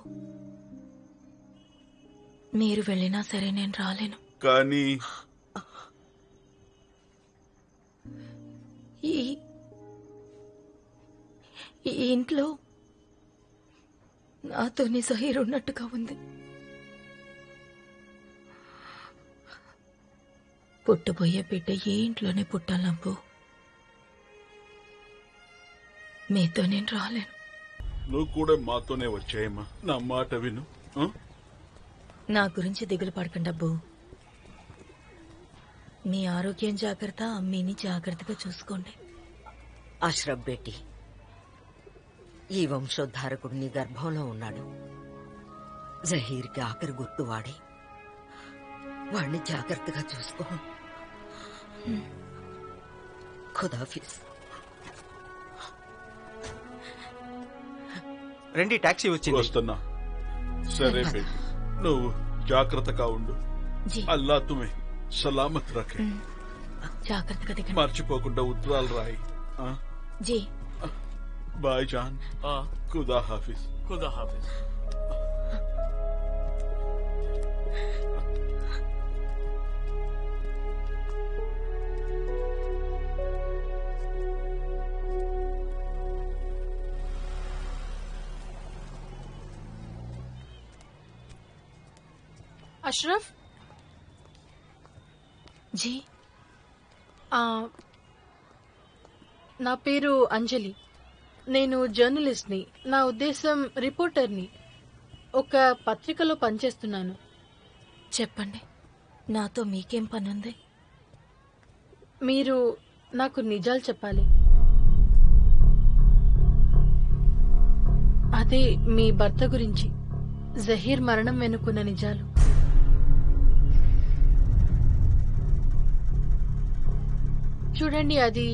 మీరు వెళ్ళినా సరే నేను రాలేను. కానీ ఈ ఈ ఇంట్లో నాతోనే జహీర్ ఉన్నట్టుగా ఉంది. పుట్టబోయే బిడ్డ ఏ ఇంట్లోనే పుట్టాలబ్బు. మీతో నేను రాలేను. నువ్వు కూడా మాతోనే వచ్చాయమ్మా. నా మాట విను. నా గురించి దిగులు పడకండి అబ్బు. మీ ఆరోగ్యం జాగ్రత్త, అమ్మీని జాగ్రత్తగా చూసుకోండి. అష్రఫ్ బేటీ, ఈ వంశోద్ధారకుడు నీ గర్భంలో ఉన్నాడు. జహీర్కి ఆఖరి గుర్తు వాడి. వాణ్ణి జాగ్రత్తగా చూసుకో. ఖుదాఫిజ్. రండి, టాక్సీ వచ్చింది. వస్తున్నా. సరే బేటీ, నువ్వు జాగ్రత్తగా ఉండు. జీ. అల్లా తుమే సలామత్ రఖే. జాగ్రత్తగా దిగండి. మర్చిపోకుండా ఉత్తరాలు రాయి. జీ. బాయ్ జాన్. ఖుదా హాఫిజ్. ఖుదా హాఫిజ్. అష్రఫ్, జీ. నా పేరు అంజలి. నేను జర్నలిస్ట్ని. నా ఉద్దేశం రిపోర్టర్ని. ఒక పత్రికలో పనిచేస్తున్నాను. చెప్పండి, నాతో మీకేం పనుంది? మీరు నాకు నిజాలు చెప్పాలి. అదే మీ భర్త గురించి, జహీర్ మరణం వెనుకున్న నిజాలు. చూడండి, అది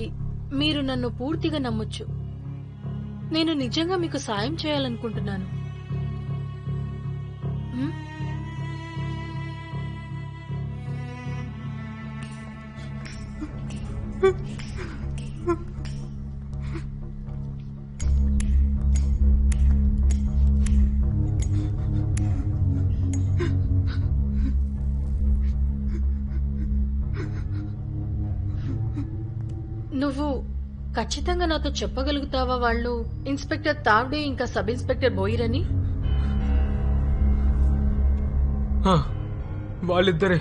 మీరు నన్ను పూర్తిగా నమ్మొచ్చు. నేను నిజంగా మీకు సాయం చేయాలనుకుంటున్నాను. హ్మ్? నువ్వు ఖచ్చితంగా నాతో చెప్పగలుగుతావా వాళ్ళు ఇన్స్పెక్టర్ తావ్డే ఇంకా సబ్ ఇన్స్పెక్టర్ బోయిర్ అని? వాళ్ళిద్దరే.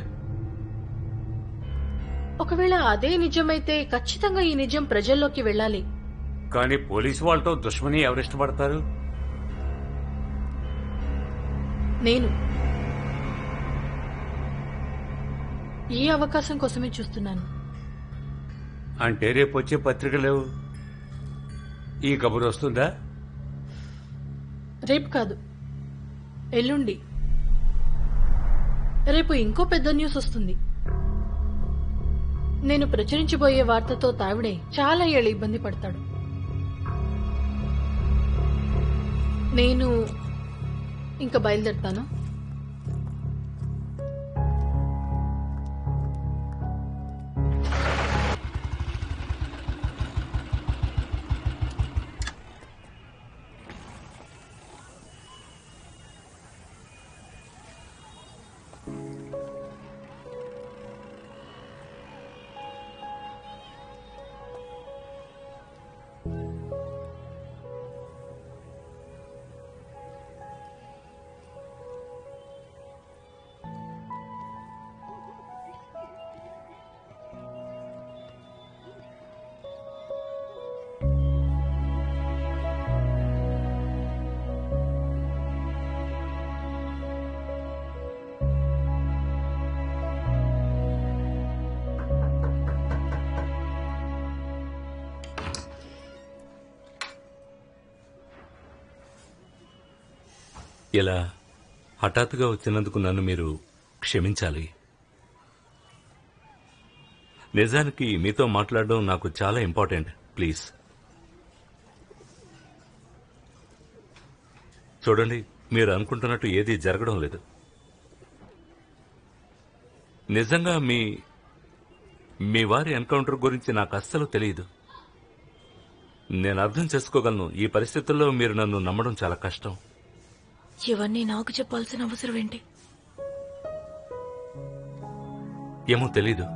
ఒకవేళ అదే నిజమైతే ఖచ్చితంగా ఈ నిజం ప్రజల్లోకి వెళ్ళాలి. కానీ పోలీసు వాళ్ళతో దుష్మని ఎవరు ఇష్టపడతారు? నేను ఈ అవకాశం కోసమే చూస్తున్నాను. అంటే రేపు వచ్చే పత్రిక లేవు, ఈ కబురు వస్తుందా? రేపు కాదు, ఎల్లుండి. రేపు ఇంకో పెద్ద న్యూస్ వస్తుంది. నేను ప్రచురించబోయే వార్తతో తావిడే చాలా ఏళ్ళు ఇబ్బంది పడతాడు. నేను ఇంకా బయలుదేరుతాను. ఇలా హఠాత్తుగా వచ్చినందుకు నన్ను మీరు క్షమించాలి. నిజానికి మీతో మాట్లాడడం నాకు చాలా ఇంపార్టెంట్. ప్లీజ్ చూడండి, మీరు అనుకుంటున్నట్టు ఏదీ జరగడం లేదు. నిజంగా మీ వారి ఎన్కౌంటర్ గురించి నాకు అస్సలు తెలియదు. నేను అర్థం చేసుకోగలను. ఈ పరిస్థితుల్లో మీరు నన్ను నమ్మడం చాలా కష్టం. ఇవన్నీ నాకు చెప్పాల్సిన అవసరం ఏంటి? ఏమో తెలీదు.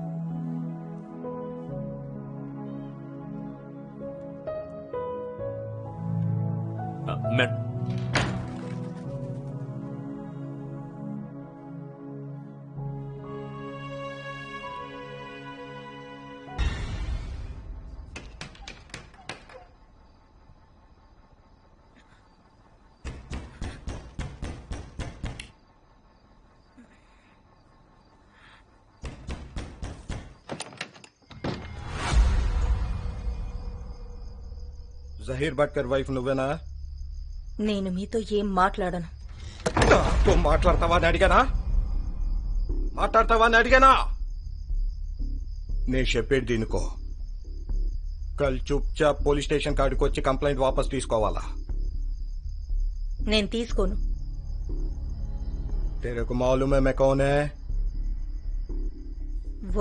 మేడం, జహీర్ భట్కర్ వైఫ్ నువ్వేనా? నేను మీతో ఏం మాట్లాడను. నాతో మాట్లాడతావా అని అడిగానా? మాట్లాడతావా అని అడిగానా? నేను చెప్పేది దీనికో. కల్ చుప్చాప్ పోలీస్ స్టేషన్ కాడికి వచ్చి కంప్లైంట్ వాపస్ తీసుకోవాలా? నేను తీసుకోను. तेरे को मालूम है मैं कौन है?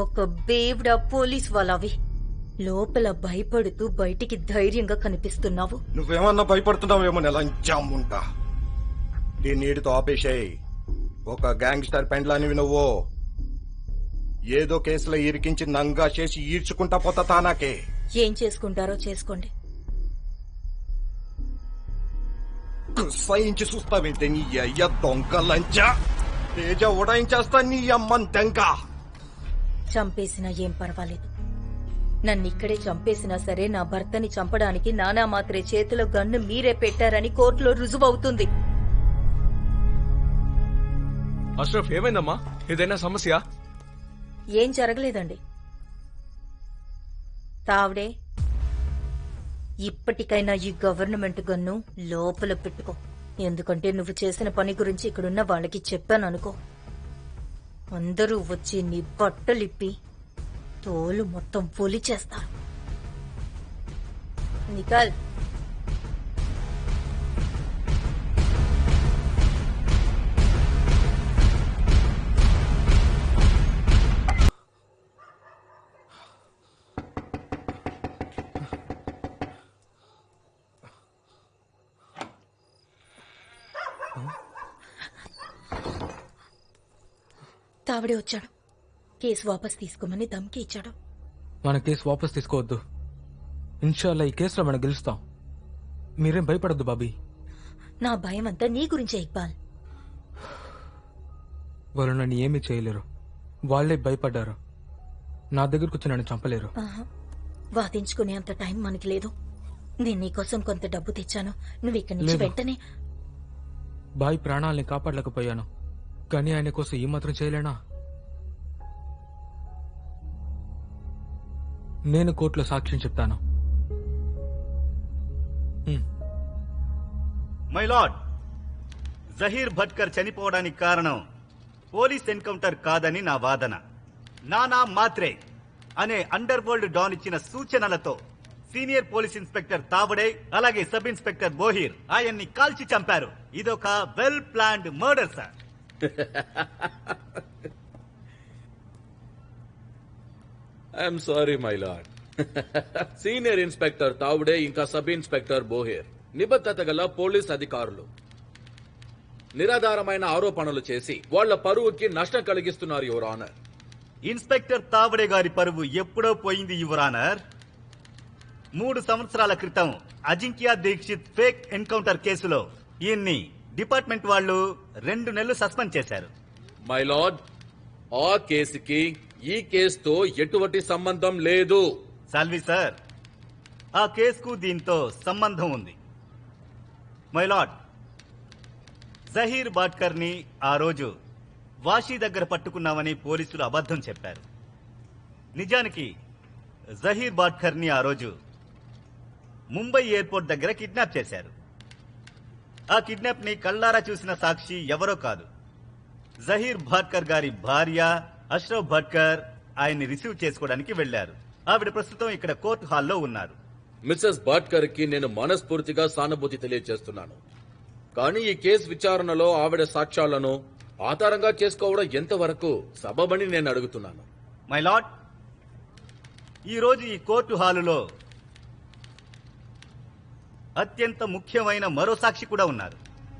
ఒక బేవ్డా పోలీస్ వాళ్ళవి. లోపల భయపడుతూ బయటికి ధైర్యంగా కనిపిస్తున్నావు. నువ్వేమన్నా భయపడుతున్నావేమో నెలంచాముంటా. దీన్ని ఈడితో ఆపేశాయి. ఒక గ్యాంగ్స్టర్ పెండ్లానివి నువ్వు. ఏదో కేసులో ఇరికించి నంగా చేసి ఈడ్చుకుంటా పోతా తానాకే. ఏం చేసుకుంటారో చేసుకోండి. సహించి చూస్తావేంటే నీ అయ్య దొంగ లంచా. తేజ ఉడాయించేస్తా నీ అమ్మని తెంక. చంపేసినా ఏం పర్వాలేదు. నన్ను ఇక్కడే చంపేసినా సరే నా భర్తని చంపడానికి నానా మాత్రే చేతిలో గన్ను మీరే పెట్టారని కోర్టులో రుజువవుతుంది. అష్రఫ్, ఏమైందమ్మా? ఏదైనా సమస్య? ఏం జరగలేదండి. తావడే, ఇప్పటికైనా ఈ గవర్నమెంట్ గన్ను లోపల పెట్టుకో. ఎందుకంటే నువ్వు చేసిన పని గురించి ఇక్కడున్న వాళ్ళకి చెప్పాననుకో, అందరూ వచ్చి నీ బట్టలిప్పి తోలు మొత్తం పొలిచేస్తారు. నికల్. తావడే వచ్చాడు. కేసు వాపస్ తీసుకోమని ధమ్కి ఇచ్చాడు. మన కేసు వాపస్ తీసుకోవద్దు. ఇన్షాల్లా ఈ కేసులో మనం గెలుస్తాం. మీరేం భయపడద్దు బాబీ. నా భయం అంతా నీ గురించే ఇక్బాల్. వాళ్ళు నన్ను ఏమీ చేయలేరు. వాళ్లే భయపడ్డారు. నా దగ్గరకు వచ్చి నన్ను చంపలేరు. వాదించుకునే అంత టైం మనకి లేదు. నేను నీకోసం కొంత డబ్బు తెచ్చాను. నువ్వు ఇక్కడి నుంచి లేదు. వెంటనే. బాయ్ ప్రాణాలని కాపాడలేకపోయాను, కానీ ఆయన కోసం ఈ మాత్రం చేయలేనా? నేను కోర్టులో సాక్ష్యం చెప్తాను. మై లార్డ్, జహీర్ భట్కర్ చనిపోవడానికి కారణం పోలీస్ ఎన్కౌంటర్ కాదని నా వాదన. నానా మాత్రే అనే అండర్ వరల్డ్ డాన్ ఇచ్చిన సూచనలతో సీనియర్ పోలీస్ ఇన్స్పెక్టర్ తావడే అలాగే సబ్ ఇన్స్పెక్టర్ బోహీర్ ఆయన్ని కాల్చి చంపారు. ఇదొక well planned murder sir. I'm sorry my lord. Senior inspector Tawde ఇంకా సబ్ ఇన్స్పెక్టర్ బోహేర్ నిబద్ధత గల పోలీస్ అధికారులు నిరాధారమైన ఆరోపణలు చేసి వాళ్ల పరువుకి నష్టం కలిగిస్తున్నారు యువర్ ఆనర్. ఇన్స్పెక్టర్ తావడే గారి పరువు ఎప్పుడో పోయింది యువర్ ఆనర్. 3 సంవత్సరాల క్రితం అజింక్య దీక్షిత్ ఫేక్ ఎన్కౌంటర్ కేసులో ఈయన్ని డిపార్ట్మెంట్ వాళ్ళు 2 నెలలు సస్పెండ్ చేశారు. మై లార్డ్, ఆ కేసుకి ఈ కేసుతో ఎటువంటి సంబంధం లేదు. సాల్వి సార్, ఆ కేసుకు దీంతో సంబంధం ఉంది. మై లార్డ్, జహీర్ బాట్కర్ ని ఆ రోజు వాషీ దగ్గర పట్టుకున్నామని పోలీసులు అబద్ధం చెప్పారు. నిజానికి జహీర్ బాట్కర్ ని ఆ రోజు ముంబై ఎయిర్పోర్ట్ దగ్గర కిడ్నాప్ చేశారు. ఆ కిడ్నాప్ ని కళ్ళారా చూసిన సాక్షి ఎవరో కాదు, జహీర్ భాట్కర్ గారి భార్య అష్రఫ్ భాట్కర్ ఆయన్ని రిసీవ్ చేసుకోవడానికి వెళ్లారు. ఆవిడ ప్రస్తుతం ఇక్కడ కోర్టు హాల్లో ఉన్నారు. మిస్సెస్ భాట్కర్ కి నేను మనస్ఫూర్తిగా సానుభూతి తెలియజేస్తున్నాను. కానీ ఈ కేసు విచారణలో ఆవిడ సాక్ష్యాలను ఆధారంగా చేసుకోవడం ఎంతవరకు సబబని నేను అడుగుతున్నాను. మై లార్డ్, ఈ రోజు ఈ కోర్టు హాలులో అత్యంత ముఖ్యమైన మరో సాక్షి కూడా ఉన్నారు.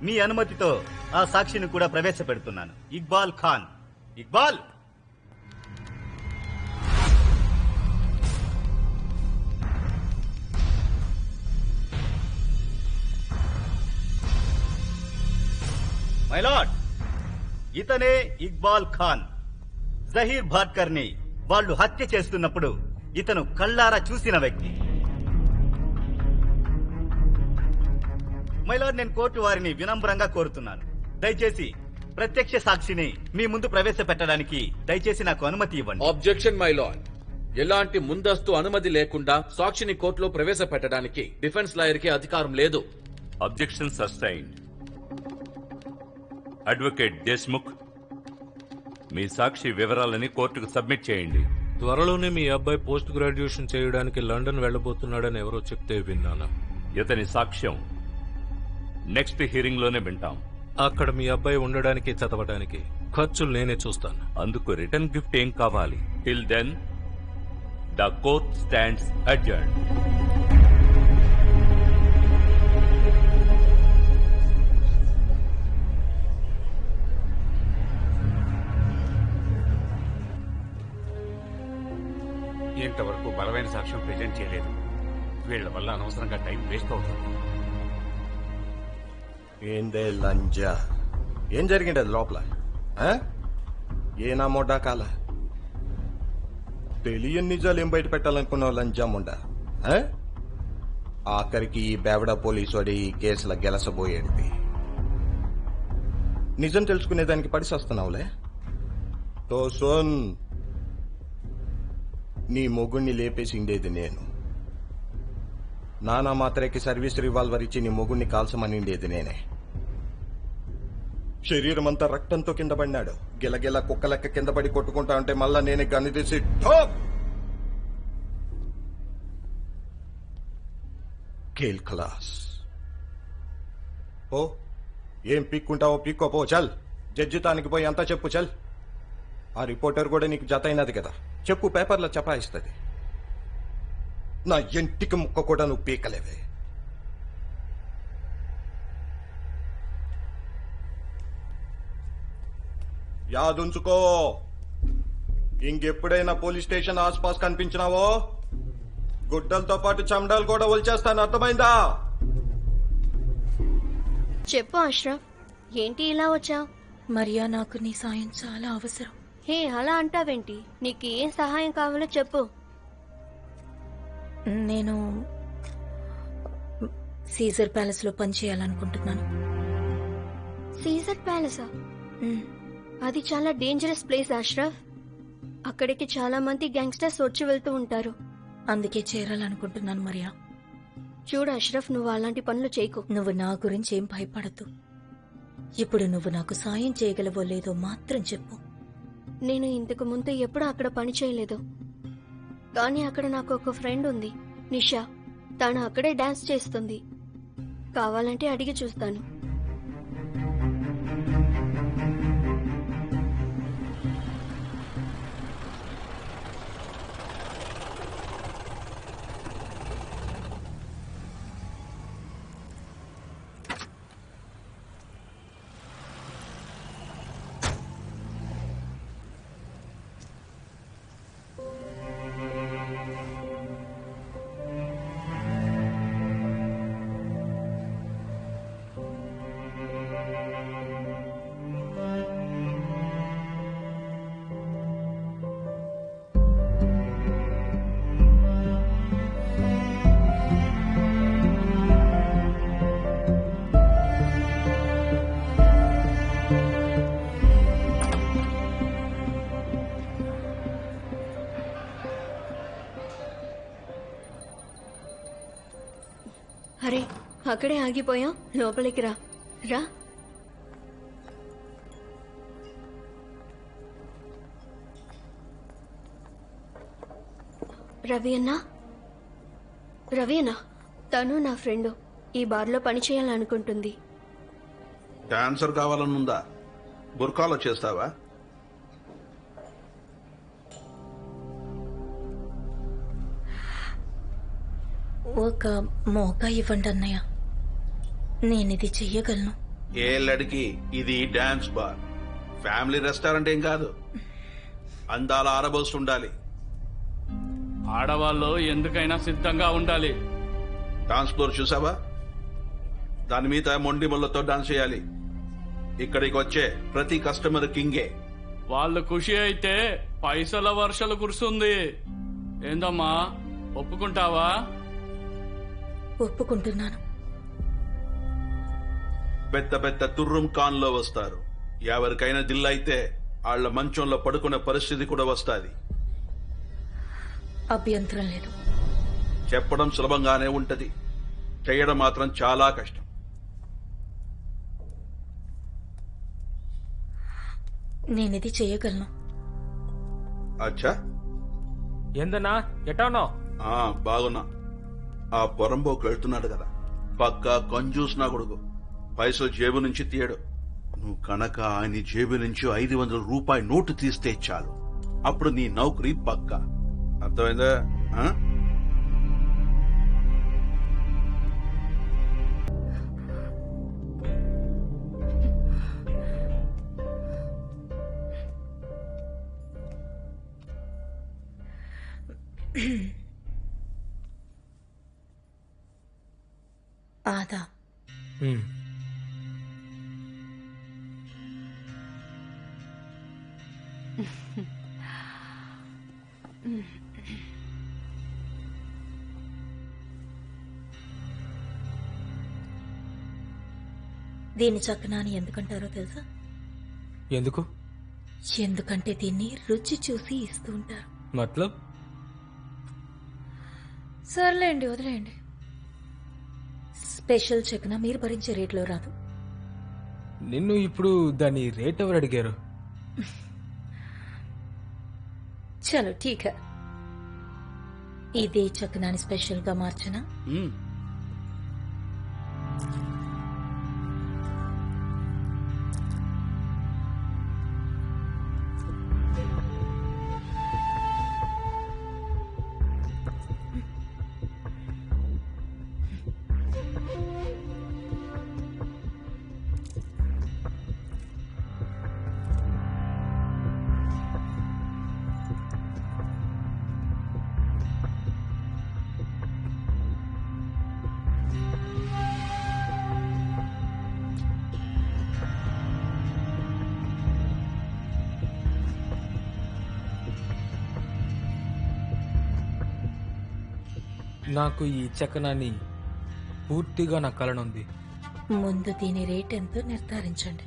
మీ అనుమతితో ఆ సాక్షిని కూడా ప్రవేశపెడుతున్నాను. ఇక్బాల్ ఖాన్. ఇక్బాల్, మై లార్డ్, ఇతనే ఇక్బాల్ ఖాన్. జహీర్ భాట్కర్ ని వాళ్ళు హత్య చేస్తున్నప్పుడు ఇతను కళ్ళారా చూసిన వ్యక్తి. మై లార్డ్, నేను కోర్టు వారిని వినమ్రంగా కోరుతున్నాను, దయచేసి ప్రత్యక్ష సాక్షిని మీ ముందు ప్రవేశపెట్టడానికి దయచేసి నాకు అనుమతి ఇవ్వండి. Objection my lord. ఎలాంటి ముందస్తు అనుమతి లేకుండా సాక్షిని కోర్టులో ప్రవేశపెట్టడానికి డిఫెన్స్ లాయర్ కి అధికారం లేదు. Objection sustained. అడ్వకేట్ దేశ్ముఖ్, మీ సాక్షి వివరాలని కోర్టుకు సబ్మిట్ చేయండి. త్వరలోనే మీ అబ్బాయి పోస్ట్ గ్రాడ్యుయేషన్ చేయడానికి లండన్ వెళ్లబోతున్నాడని ఎవరో చెప్తే విన్నాను. ఇతని సాక్ష్యం నెక్స్ట్ హియరింగ్ లోనే వింటాం. అక్కడ మీ అబ్బాయి ఉండడానికి చదవడానికి ఖర్చులు నేనే చూస్తాను. అందుకు రిటర్న్ గిఫ్ట్ ఏం కావాలి? Till then the court stands adjourned. ఇంతవరకు బలమైన సాక్ష్యం ప్రెజెంట్ చేయలేదు. వీళ్ల వల్ల అనవసరంగా టైం వేస్ట్ అవుతుంది. ఏందే లంజా, ఏం జరిగింది అది లోపల? ఏనా మొడ్డా కాల తెలియని నిజాలు ఏం బయట పెట్టాలనుకున్నావు లంజా మొండా? ఆఖరికి ఈ బేవడ పోలీసుడి ఈ కేసుల గెలసబోయేది. నిజం తెలుసుకునేదానికి పడిసొస్తున్నావులే. తో సోన్, నీ మొగుణ్ణి లేపేసిండేది నేను. నానా మాత్రకి సర్వీస్ రివాల్వర్ ఇచ్చి నీ మొగుణ్ణి కాల్చమనిండేది నేనే. శరీరం అంతా రక్తంతో కింద పడినాడు. గిలగిల కుక్క లెక్క కింద పడి కొట్టుకుంటా ఉంటే మళ్ళా నేనే గన్ను తీసి ఠోక్! కేల్ ఖలాస్. ఓ ఏం పిక్కుంటావో పిక్కోపో, చల్. జడ్జితానికి పోయి అంతా చెప్పు, చల్. ఆ రిపోర్టర్ కూడా నీకు జత అయినది కదా, చెప్పు, పేపర్లో చపాయిస్తుంది. నా ఇంటికి ముక్క కూడా నువ్వు పీకలేవే. యాదుంచుకో, ఇంకెప్పుడైనా పోలీస్ స్టేషన్ ఆస్పాస్ కనిపించినావో గుడ్డలతో పాటు చమడాలు కూడా ఒలిచేస్తాను, అర్థమైందా? చెప్పు అష్రఫ్, ఏంటి ఇలా వచ్చావు? మరియా, నాకు నీ సాయం చాలా అవసరం. హే, అలా అంటావేంటి? నీకు ఏం సహాయం కావాలో చెప్పు. నేను సీజర్ ప్యాలెస్ లో పనిచేయాలనుకుంటున్నాను. సీజర్ ప్యాలెసా? అది చాలా డేంజరస్ ప్లేస్ అష్రఫ్. అక్కడికి చాలా మంది గ్యాంగ్స్టర్స్ వచ్చి వెళ్తూ ఉంటారు. అందుకే చేరాలనుకుంటున్నాను మరియా. చూడు అష్రఫ్, నువ్వు అలాంటి పనులు చేయకు. నువ్వు నా గురించి ఏం భయపడద్దు. ఇప్పుడు నువ్వు నాకు సాయం చేయగలవో లేదో మాత్రం చెప్పు. నేను ఇంతకు ముందు ఎప్పుడూ అక్కడ పని చేయలేదు, కానీ అక్కడ నాకు ఒక ఫ్రెండ్ ఉంది, నిషా. తను అక్కడే డాన్స్ చేస్తుంది. కావాలంటే అడిగి చూస్తాను. అరే, అక్కడే ఆగిపోయాం, లోపలికి రా. రా. రవి అన్నా, రవి అన్నా, తను నా ఫ్రెండ్ ఈ బార్లో పని చేయాలనుకుంటుంది. డాన్సర్ కావాలనుందా? బుర్కాలో చేస్తావా? ఒక మోకా ఇవ్వండి అన్నయ్య, నేనిది చెయ్యగలను. ఏ లడికి ఇది డాన్స్ బార్, ఫ్యామిలీ రెస్టారెంట్ ఏం కాదు. అందాల ఆరబోసి ఉండాలి. ఆడవాళ్ళు ఎందుకైనా సిద్ధంగా ఉండాలి. డాన్స్ ఫ్లోర్ చూసావా? దాని మీద మొండి ముళ్ళతో డాన్స్ చేయాలి. ఇక్కడికి వచ్చే ప్రతి కస్టమర్ కింగే. వాళ్ళు ఖుషి అయితే పైసల వర్షాలు కురుస్తుంది. ఏందమ్మా, ఒప్పుకుంటావా? ఒప్పుకుంటున్నాను. పెద్ద పెద్ద తుర్రం కాన్లో వస్తారు. ఎవరికైనా దిల్లైతే వాళ్ళ మంచంలో పడుకునే పరిస్థితి కూడా వస్తాది. అభ్యంతరం లేదు. చెప్పడం సులభంగానే ఉంటది, చేయడం మాత్రం చాలా కష్టం. నేనిది చేయగలను. అచ్చా, ఏందన్నా ఎటానో? బాగున్నా. ఆ పొరంబోకు వెళ్తున్నాడు కదా, పక్కా కంజూస్ నా కొడుకు. పైసలు జేబు నుంచి తీయడు. నువ్వు కనుక ఆయన జేబు నుంచి 500 రూపాయి నోటు తీస్తే చాలు, అప్పుడు నీ నౌకరీ పక్కా. అర్థమైందా? ఆదా. దీన్ని చక్కనాని ఎందుకంటారో తెలుసా? ఎందుకు? ఎందుకంటే దీన్ని రుచి చూసి ఇస్తూ ఉంటారు. మతలబ్? సర్లేండి, వదిలేయండి. స్పెషల్ చెక్న మీరు భరించే రేట్లో రాదు. నిన్ను ఇప్పుడు దాని రేట్ ఎవరు అడిగారు? చలో ఠీక్. ఇదే చక్నాని స్పెషల్ గా మార్చనా? నాకు ఈ చకనాన్ని పూర్తిగా నా కలనుంది. ముందు దీని రేట్ ఎంతో నిర్ధారించండి.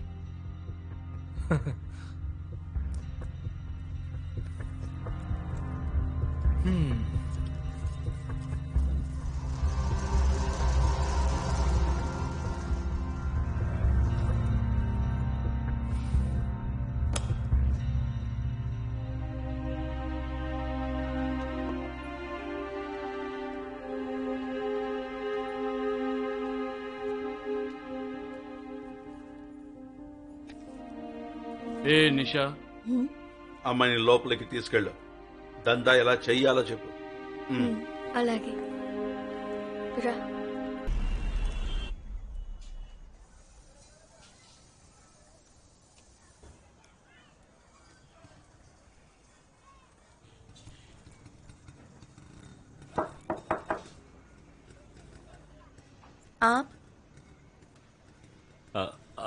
ఏ నిషా, అమ్మాయిని లోపలికి తీసుకెళ్ళు. దందా ఎలా చెయ్యాలో చెప్పు. అలాగే రా.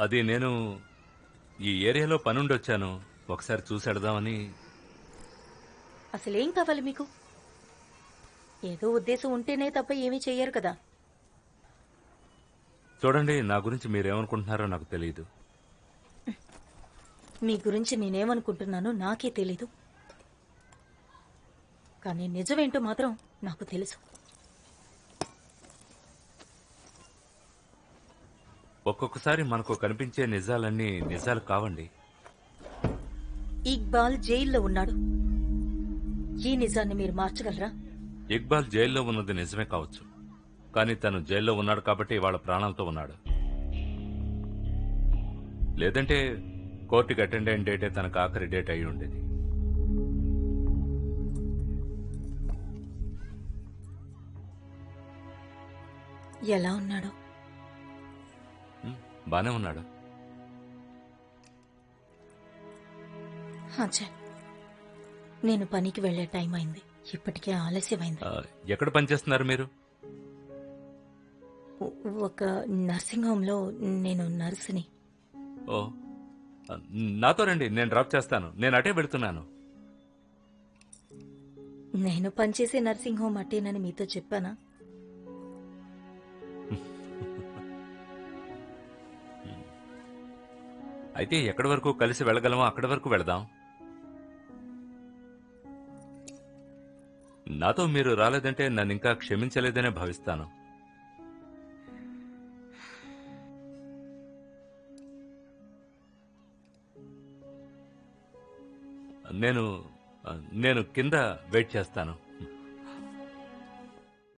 అది నేను ఈ ఏరియాలో పనుండి వచ్చాను, ఒకసారి చూసెడదామని. అసలేం కావాలి మీకు? ఏదో ఉద్దేశం ఉంటేనే తప్ప ఏమీ చెయ్యరు కదా. చూడండి, నా గురించి మీరేమనుకుంటున్నారో నాకు తెలియదు. మీ గురించి నేనేమనుకుంటున్నానో నాకే తెలీదు, కానీ నిజమేంటో మాత్రం నాకు తెలుసు. ఒక్కొక్కసారి మనకు కనిపించే నిజాలన్నీ నిజాలు కావండి. ఇక్బాల్ జైల్లో ఉన్నాడు. ఈ నిజాన్ని మీరు మార్చగలరా? ఇక్బాల్ జైల్లో ఉన్నది నిజమే కావచ్చు, కానీ తను జైల్లో ఉన్నాడు కాబట్టి వాళ్ళ ప్రాణాలతో ఉన్నాడు. లేదంటే కోర్టుకి అటెండ్ అయిన డేటే తనకు ఆఖరి డేట్ అయి ఉండేది. ఎలా ఉన్నాడు? బానే ఉన్నాడు. అచ్చా, నేను పనికి వెళ్లే టైం అయింది. ఇప్పటికే ఆలస్యమైంది. ఎక్కడ పనిచేస్తున్నారు మీరు? ఒక నర్సింగ్ హోమ్ లో నేను నర్సుని. ఓ, నాతో రండి, నేను డ్రాప్ చేస్తాను. నేను అటే వెళుతున్నాను. నేను పనిచేసే నర్సింగ్ హోమ్ అట్టేనని మీతో చెప్పానా? అయితే ఎక్కడి వరకు కలిసి వెళ్ళగలమో అక్కడి వరకు వెళదాం. నాతో మీరు రాలేదంటే నన్ను ఇంకా క్షమించలేదనే భావిస్తాను. నేను కింద వెయిట్ చేస్తాను.